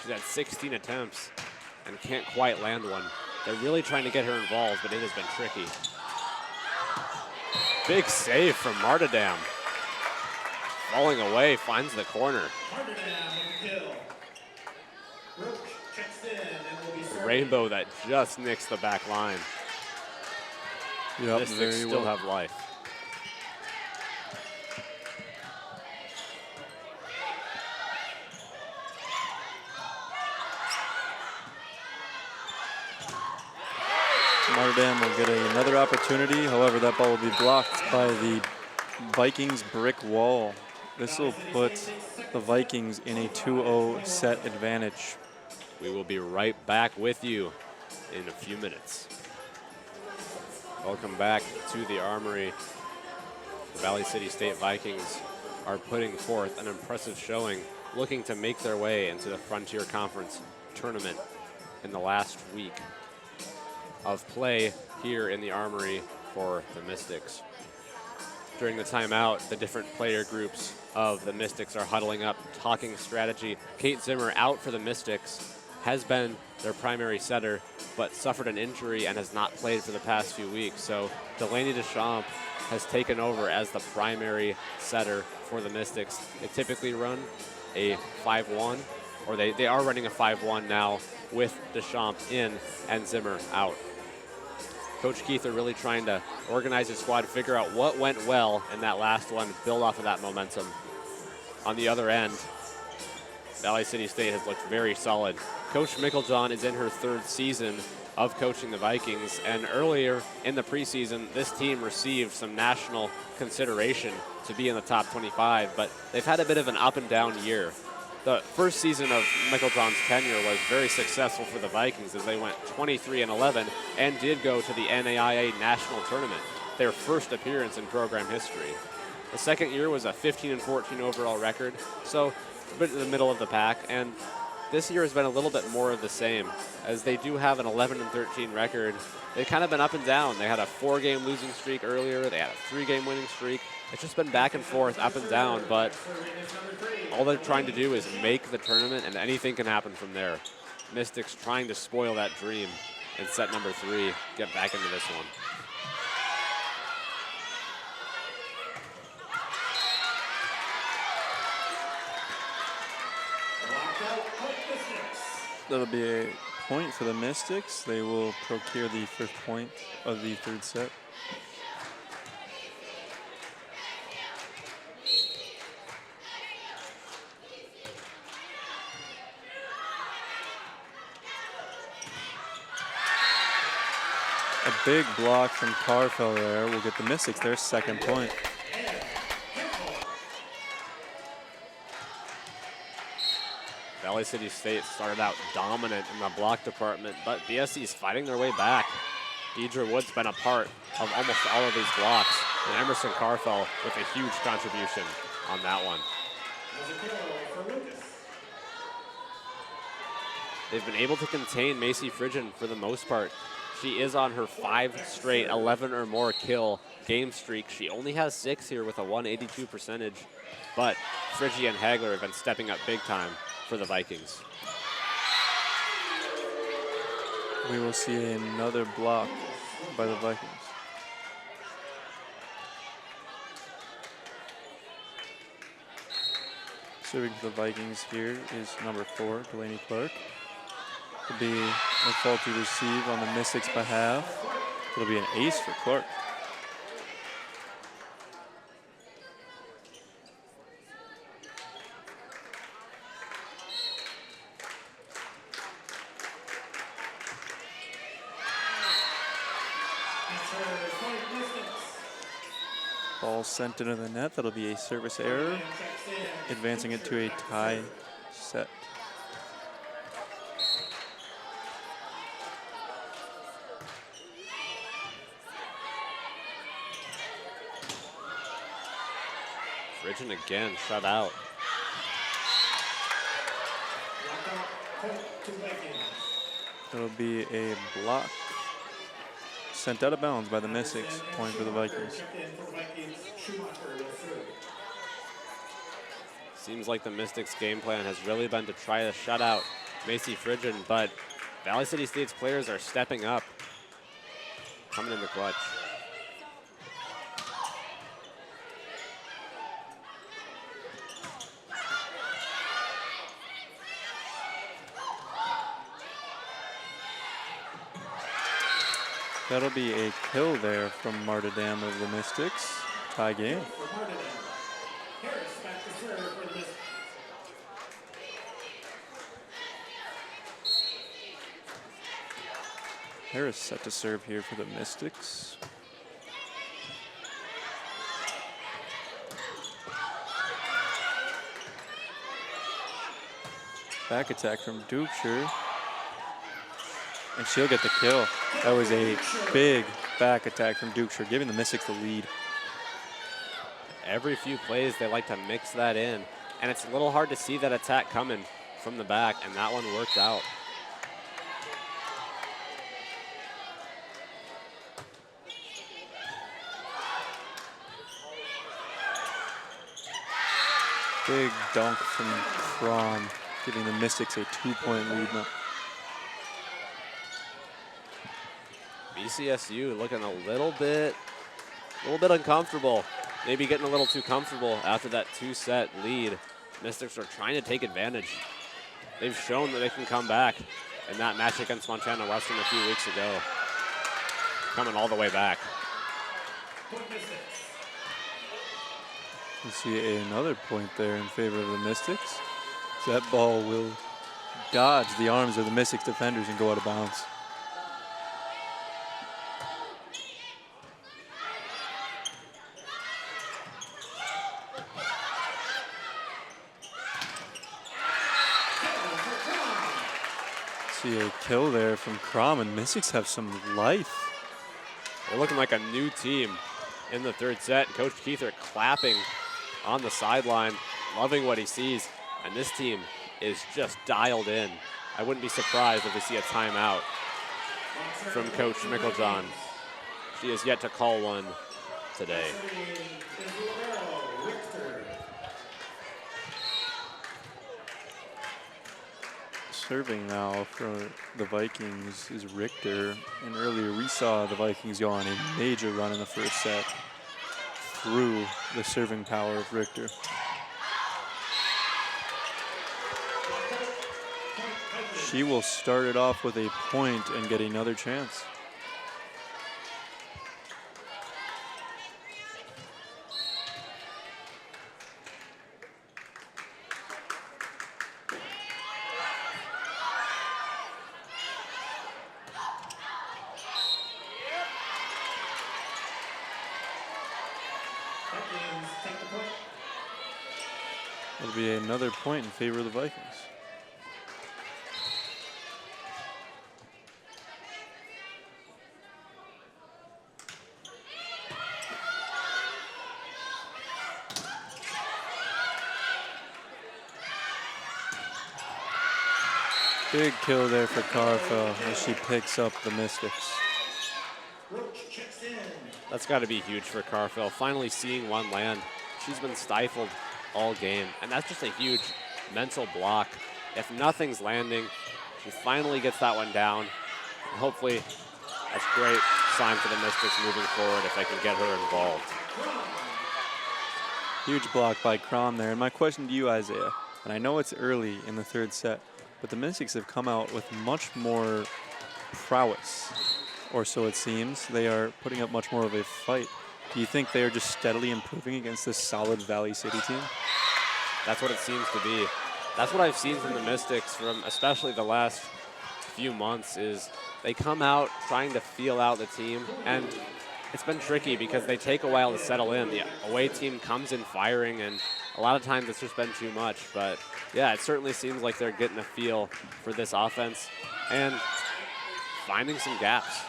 She's had 16 attempts and can't quite land one. They're really trying to get her involved, but it has been tricky. Big save from Martindam. Falling away, finds the corner. Rainbow that just nicks the back line. Yep, Mystics still have life. Martindam will get another opportunity. However, that ball will be blocked by the Vikings brick wall. This will put the Vikings in a 2-0 set advantage. We will be right back with you in a few minutes. Welcome back to the Armory. The Valley City State Vikings are putting forth an impressive showing, looking to make their way into the Frontier Conference tournament in the last week of play here in the Armory for the Mystics. During the timeout, the different player groups of the Mystics are huddling up, talking strategy. Kate Zimmer, out for the Mystics, has been their primary setter, but suffered an injury and has not played for the past few weeks. So Delaney Deschamps has taken over as the primary setter for the Mystics. They typically run a 5-1, or they are running a 5-1 now with Deschamps in and Zimmer out. Coach Keith are really trying to organize his squad, figure out what went well in that last one, build off of that momentum. On the other end, Valley City State has looked very solid. Coach Mickeljohn is in her third season of coaching the Vikings, and earlier in the preseason, this team received some national consideration to be in the top 25, but they've had a bit of an up and down year. The first season of Mickeljohn's tenure was very successful for the Vikings as they went 23-11 and did go to the NAIA National Tournament, their first appearance in program history. The second year was a 15-14 overall record, so a bit in the middle of the pack, and this year has been a little bit more of the same, as they do have an 11-13 record. They've kind of been up and down. They had a 4-game losing streak earlier. They had a 3-game winning streak. It's just been back and forth, up and down, but all they're trying to do is make the tournament, and anything can happen from there. Mystics trying to spoil that dream in set number 3, get back into this one. That'll be a point for the Mystics. They will procure the first point of the third set. A big block from Carfell there will get the Mystics their second point. Valley City State started out dominant in the block department, but BSC is fighting their way back. Deidre Wood's been a part of almost all of these blocks, and Emerson Carfell with a huge contribution on that one. They've been able to contain Macy Fridgen for the most part. She is on her 5 straight 11 or more kill game streak. She only has 6 here with a 182 percentage, but Friggy and Hagler have been stepping up big time for the Vikings. We will see another block by the Vikings. Serving for the Vikings here is number 4, Delaney Clark. It'll be a faulty receive on the Mystics' behalf. It'll be an ace for Clark. Ball sent into the net. That'll be a service error, advancing it to a tie set. Fridgen again shut out. That'll be a block sent out of bounds by the Mystics, point for the Vikings. Seems like the Mystics' game plan has really been to try to shut out Macy Fridgen, but Valley City State's players are stepping up, coming in the clutch. That'll be a kill there from Martindam of the Mystics. Tie game. Harris set to serve here for the Mystics. Back attack from Dukeshire. And she'll get the kill. That was a big back attack from Dukeshire, giving the Mystics the lead. Every few plays, they like to mix that in. And it's a little hard to see that attack coming from the back, and that one worked out. Big dunk from Crom, giving the Mystics a 2-point lead now. VCSU looking a little bit uncomfortable. Maybe getting a little too comfortable after that 2-set lead. Mystics are trying to take advantage. They've shown that they can come back in that match against Montana Western a few weeks ago. Coming all the way back. You see another point there in favor of the Mystics. So that ball will dodge the arms of the Mystics defenders and go out of bounds. See a kill there from Crom, and Mystics have some life. They're looking like a new team in the third set. Coach Keither clapping on the sideline, loving what he sees. And this team is just dialed in. I wouldn't be surprised if we see a timeout from Coach Mickeljohn. She has yet to call one today. Serving now for the Vikings is Richter. And earlier we saw the Vikings go on a major run in the first set through the serving power of Richter. She will start it off with a point and get another chance. It'll be another point in favor of the Vikings. Big kill there for Carfell as she picks up the Mystics. That's got to be huge for Carfell. Finally seeing one land. She's been stifled all game, and that's just a huge mental block. If nothing's landing, she finally gets that one down. And hopefully, that's a great sign for the Mystics moving forward if they can get her involved. Huge block by Crom there. And my question to you, Isaiah, and I know it's early in the third set, but the Mystics have come out with much more prowess, or so it seems. They are putting up much more of a fight. Do you think they are just steadily improving against this solid Valley City team? That's what it seems to be. That's what I've seen from the Mystics from especially the last few months is they come out trying to feel out the team, and it's been tricky because they take a while to settle in. The away team comes in firing, and a lot of times it's just been too much. But yeah, it certainly seems like they're getting a feel for this offense and finding some gaps.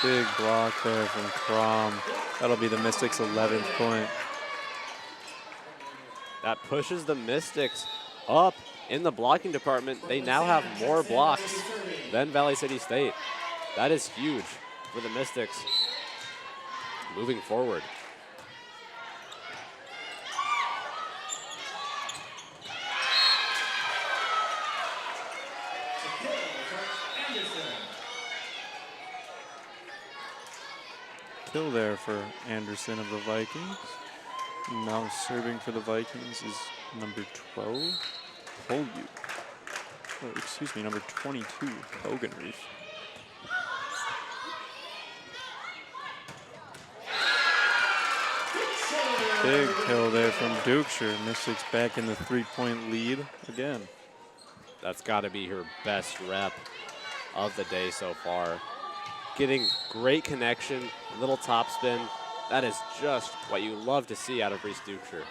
Big block there from Crom. That'll be the Mystics' 11th point. That pushes the Mystics up in the blocking department. They now have more blocks then Valley City State. That is huge for the Mystics moving forward. Kill there for Anderson of the Vikings. Now serving for the Vikings is number 12, Holyu. Oh, excuse me, number 22, Bogenreef. Big kill there from Dukeshire. Mystics back in the 3-point lead again. That's got to be her best rep of the day so far. Getting great connection, little topspin. That is just what you love to see out of Reese Dukeshire.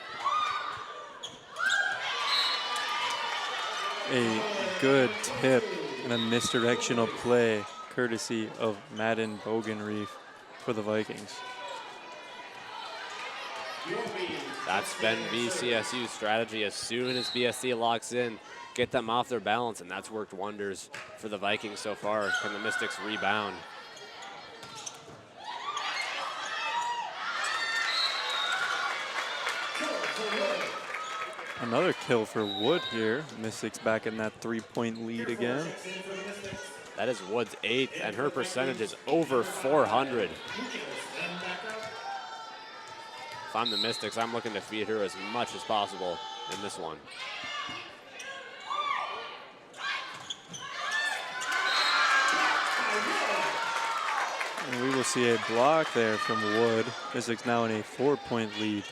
A good tip and a misdirectional play courtesy of Madden Bogenreef for the Vikings. That's been VCSU's strategy. As soon as BSC locks in, get them off their balance, and that's worked wonders for the Vikings so far. Can the Mystics rebound? Another kill for Wood here. Mystics back in that 3-point lead again. That is Wood's 8th, and her percentage is over 400. If I'm the Mystics, I'm looking to feed her as much as possible in this one. And we will see a block there from Wood. Mystics now in a 4-point lead.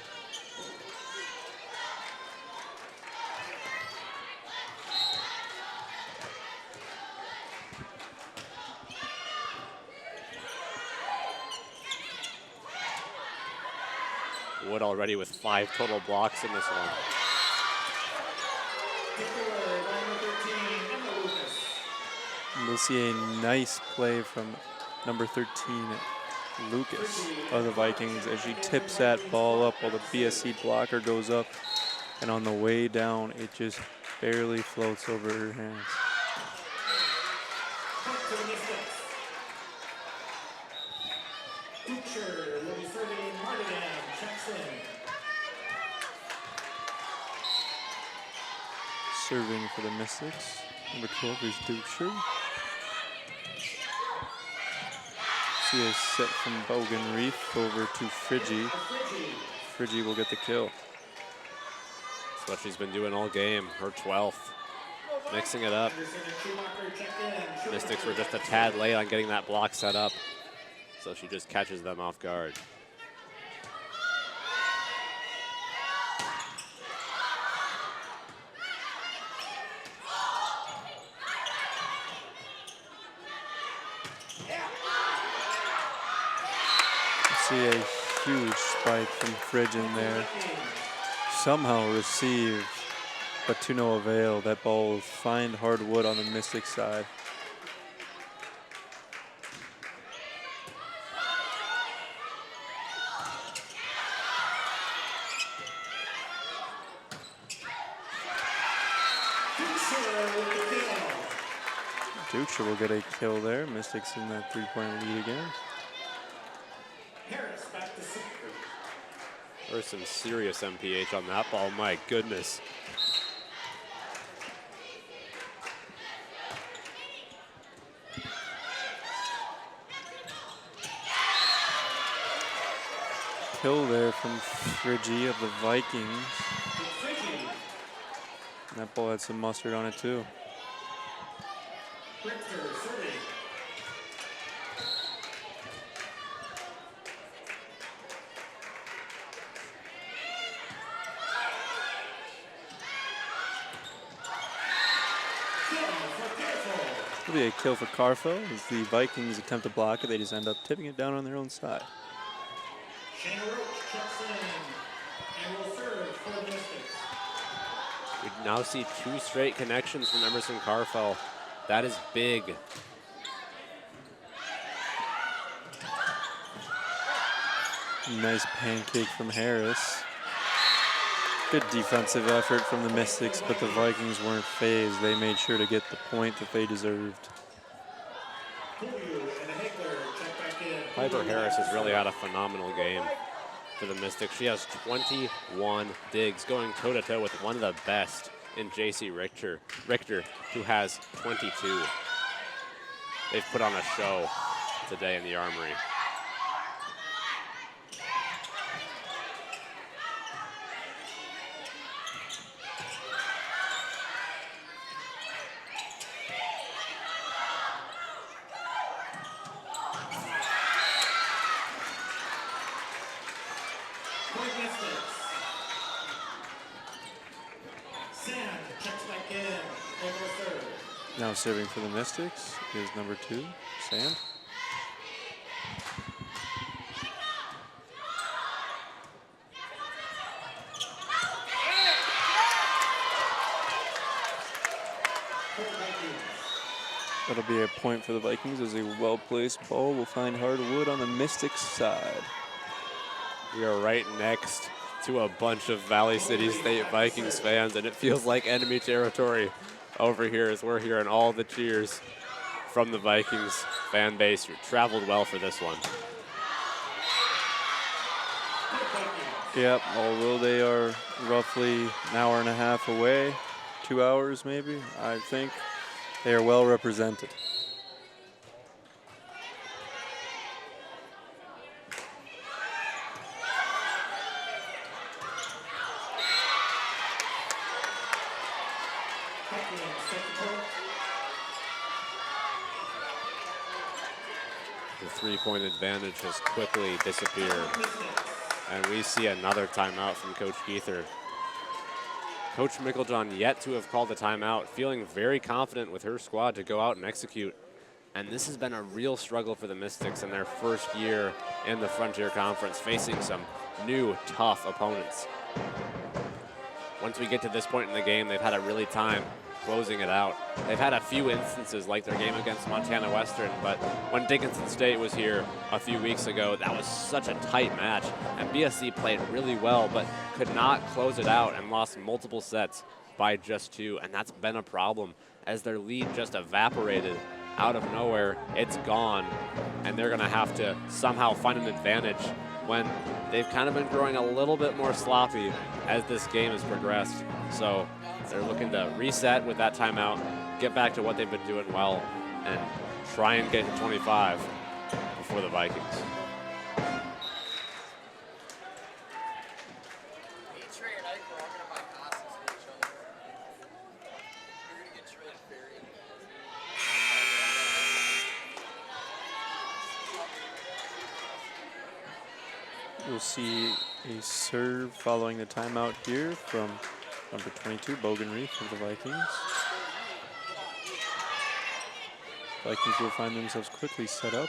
Wood already with 5 total blocks in this one. And we'll see a nice play from number 13, Lucas of the Vikings, as she tips that ball up while the BSC blocker goes up. And on the way down, it just barely floats over her hands. Serving for the Mystics, number 12 is Dukeshire. See a set from Bogenreef over to Friggy. Friggy will get the kill. That's what she's been doing all game, her 12th. Mixing it up. Mystics were just a tad late on getting that block set up, so she just catches them off guard. See a huge spike from Fridgen there. Somehow received, but to no avail. That ball will find hardwood on the Mystic side. Dukeshire will get a kill there. Mystics in that 3-point lead again. There's some serious MPH on that ball, my goodness. Kill there from Friggy of the Vikings. And that ball had some mustard on it too. Will be a kill for Carfo as the Vikings attempt to block it. They just end up tipping it down on their own side. We now see 2 straight connections from Emerson Carfel. That is big. Nice pancake from Harris. Good defensive effort from the Mystics, but the Vikings weren't phased. They made sure to get the point that they deserved. Piper Harris has really had a phenomenal game for the Mystics. She has 21 digs, going toe-to-toe with one of the best in J.C. Richter, who has 22. They've put on a show today in the Armory. Now serving for the Mystics is number 2, Sand. That'll be a point for the Vikings as a well-placed ball will find hardwood on the Mystics side. We are right next to a bunch of Valley City State Vikings fans, and it feels like enemy territory over here as we're hearing all the cheers from the Vikings fan base. You traveled well for this one. Yep, although they are roughly an hour and a half away, 2 hours maybe, I think, they are well represented. The three-point advantage has quickly disappeared. And we see another timeout from Coach Geether. Coach Micklejohn yet to have called a timeout, feeling very confident with her squad to go out and execute. And this has been a real struggle for the Mystics in their first year in the Frontier Conference, facing some new, tough opponents. Once we get to this point in the game, they've had a really time closing it out. They've had a few instances like their game against Montana Western, but when Dickinson State was here a few weeks ago, that was such a tight match. And BSC played really well, but could not close it out and lost multiple sets by just 2. And that's been a problem as their lead just evaporated out of nowhere. It's gone, and they're gonna have to somehow find an advantage when they've kind of been growing a little bit more sloppy as this game has progressed. So they're looking to reset with that timeout, get back to what they've been doing well, and try and get to 25 before the Vikings. We'll see a serve following the timeout here from number 22, Bogan Reef of the Vikings. Vikings will find themselves quickly set up.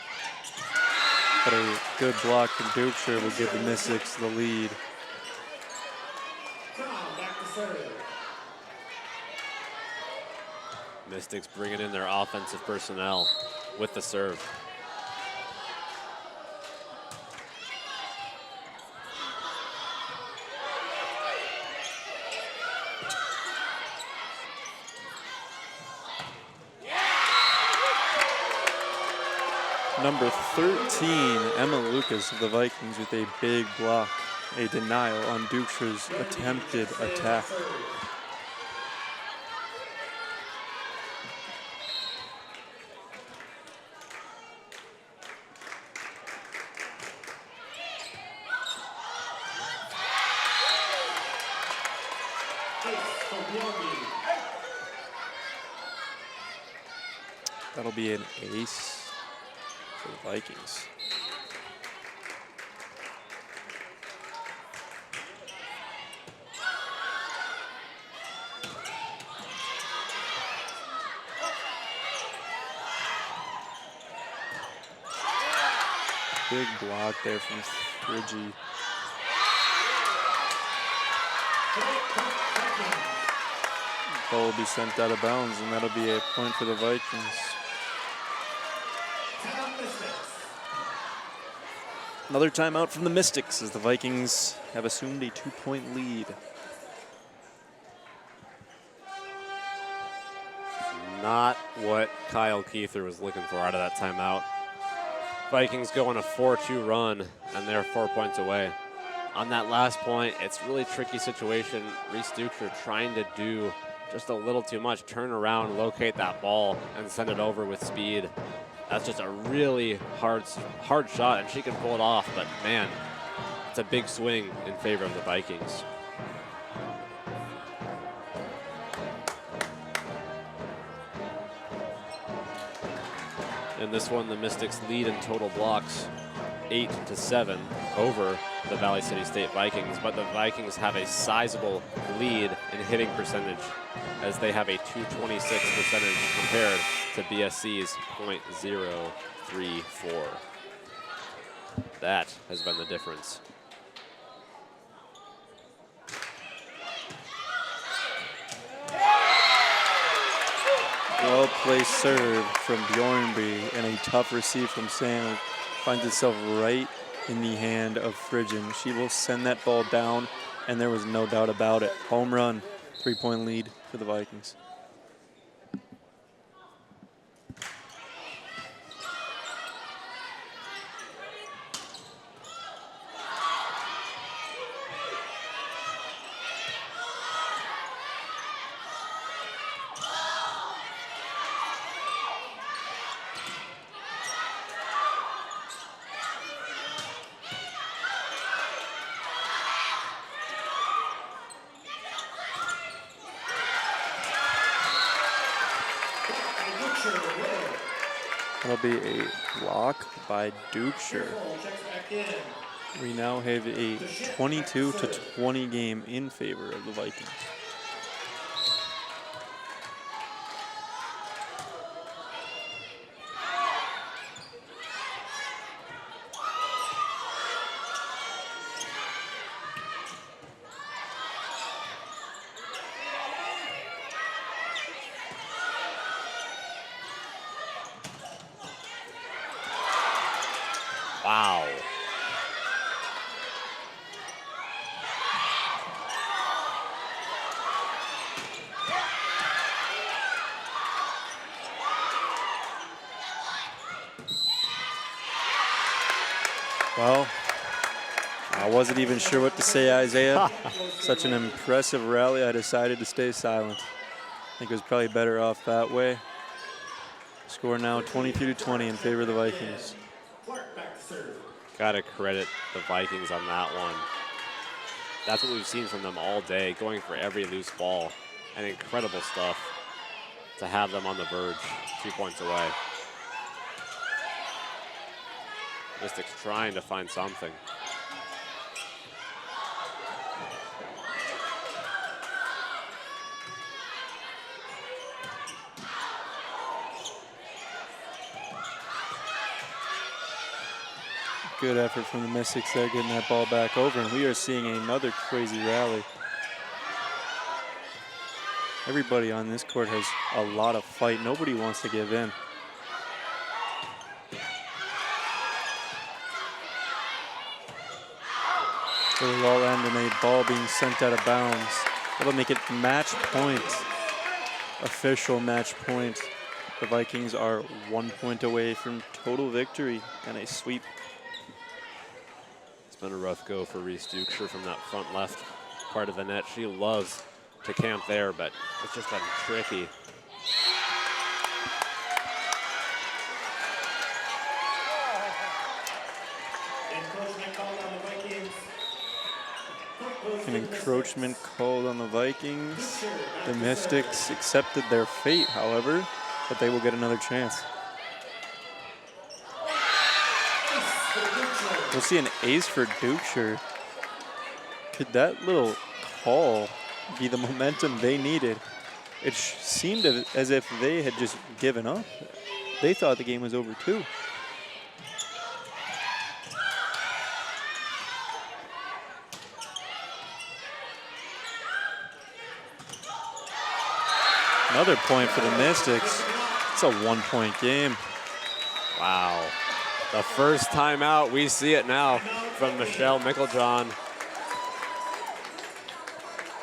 But a good block from Dukeshire will give the Mystics the lead. Mystics bringing in their offensive personnel with the serve. Number 13, Emma Lucas of the Vikings with a big block, a denial on Dukeshire's attempted attack. That'll be an ace for the Vikings. Big block there from Friggy. Ball will be sent out of bounds, and that'll be a point for the Vikings. Another timeout from the Mystics as the Vikings have assumed a 2-point lead. not what Kyle Keither was looking for out of that timeout. Vikings go on a 4-2 run, and they're 4 points away. On that last point, it's really tricky situation. Reese Ducher trying to do just a little too much, turn around, locate that ball, and send it over with speed. That's just a really hard shot, and she can pull it off, but man, it's a big swing in favor of the Vikings. In this one, the Mystics lead in total blocks 8-7 over the Valley City State Vikings, but the Vikings have a sizable lead in hitting percentage as they have a .226 percentage compared to BSC's .034. That has been the difference. Well-placed serve from Bjornby and a tough receive from Sam. Finds itself right in the hand of Phrygian. She will send that ball down, and there was no doubt about it. Home run, 3-point lead for the Vikings. That'll be a block by Ducher. We now have a 22-20 game in favor of the Vikings. Wow. Well, I wasn't even sure what to say, Isaiah. Such an impressive rally, I decided to stay silent. I think it was probably better off that way. Score now 23-20 in favor of the Vikings. Gotta credit the Vikings on that one. That's what we've seen from them all day, going for every loose ball. And incredible stuff to have them on the verge, 2 points away. Mystics trying to find something. Good effort from the Mystics there, getting that ball back over, and we are seeing another crazy rally. Everybody on this court has a lot of fight. Nobody wants to give in. It'll all end in a ball being sent out of bounds. That'll make it match point, official match point. The Vikings are 1 point away from total victory and a sweep. It's been a rough go for Reese Ducher from that front left part of the net. She loves to camp there, but it's just been tricky. An encroachment called on the Vikings. The Mystics accepted their fate, however, but they will get another chance. We'll see an ace for Ducher. Could that little call be the momentum they needed? It seemed as if they had just given up. They thought the game was over too. Another point for the Mystics. It's a 1 point game. Wow. The first time out, we see it now from Michelle Micklejohn.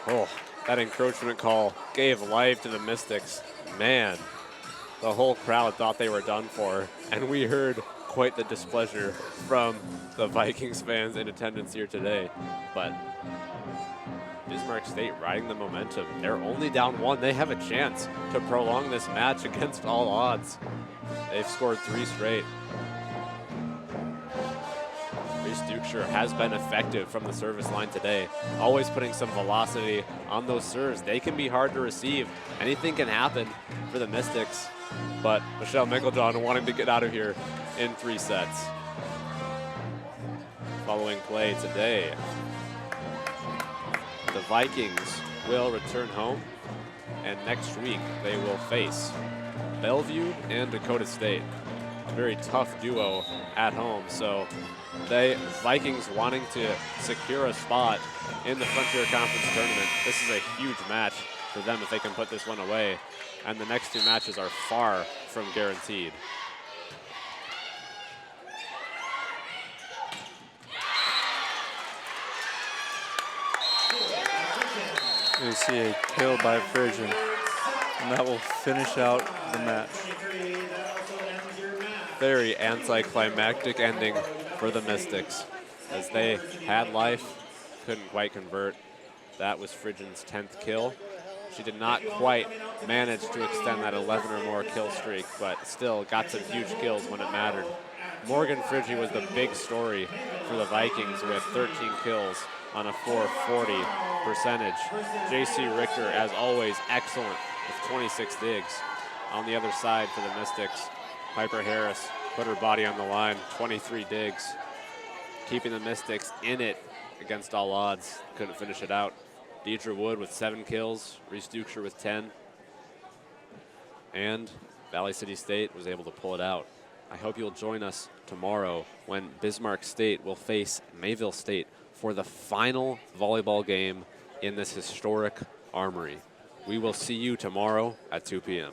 Oh, that encroachment call gave life to the Mystics. Man, The whole crowd thought they were done for, and we heard quite the displeasure from the Vikings fans in attendance here today. But Bismarck State riding the momentum. They're only down 1. They have a chance to prolong this match against all odds. They've scored 3 straight. Reese Dukeshire has been effective from the service line today, always putting some velocity on those serves. They can be hard to receive. Anything can happen for the Mystics, but Michelle Meiklejohn wanting to get out of here in 3 sets. Following play today, the Vikings will return home, and next week they will face Bellevue and Dakota State. A very tough duo at home, so the Vikings wanting to secure a spot in the Frontier Conference tournament. This is a huge match for them if they can put this one away, and the next 2 matches are far from guaranteed. You'll see a kill by Frisian, and that will finish out the match. Very anticlimactic ending for the Mystics, as they had life, couldn't quite convert. That was Frisian's 10th kill. She did not quite manage to extend that 11 or more kill streak, but still got some huge kills when it mattered. Morgan Frigi was the big story for the Vikings with 13 kills on a 440 percentage. J.C. Richter, as always, excellent with 26 digs. On the other side for the Mystics, Piper Harris put her body on the line, 23 digs, keeping the Mystics in it against all odds. Couldn't finish it out. Deidre Wood with 7 kills, Reese Dukeshire with 10, and Valley City State was able to pull it out. I hope you'll join us tomorrow when Bismarck State will face Mayville State for the final volleyball game in this historic armory. We will see you tomorrow at 2 p.m.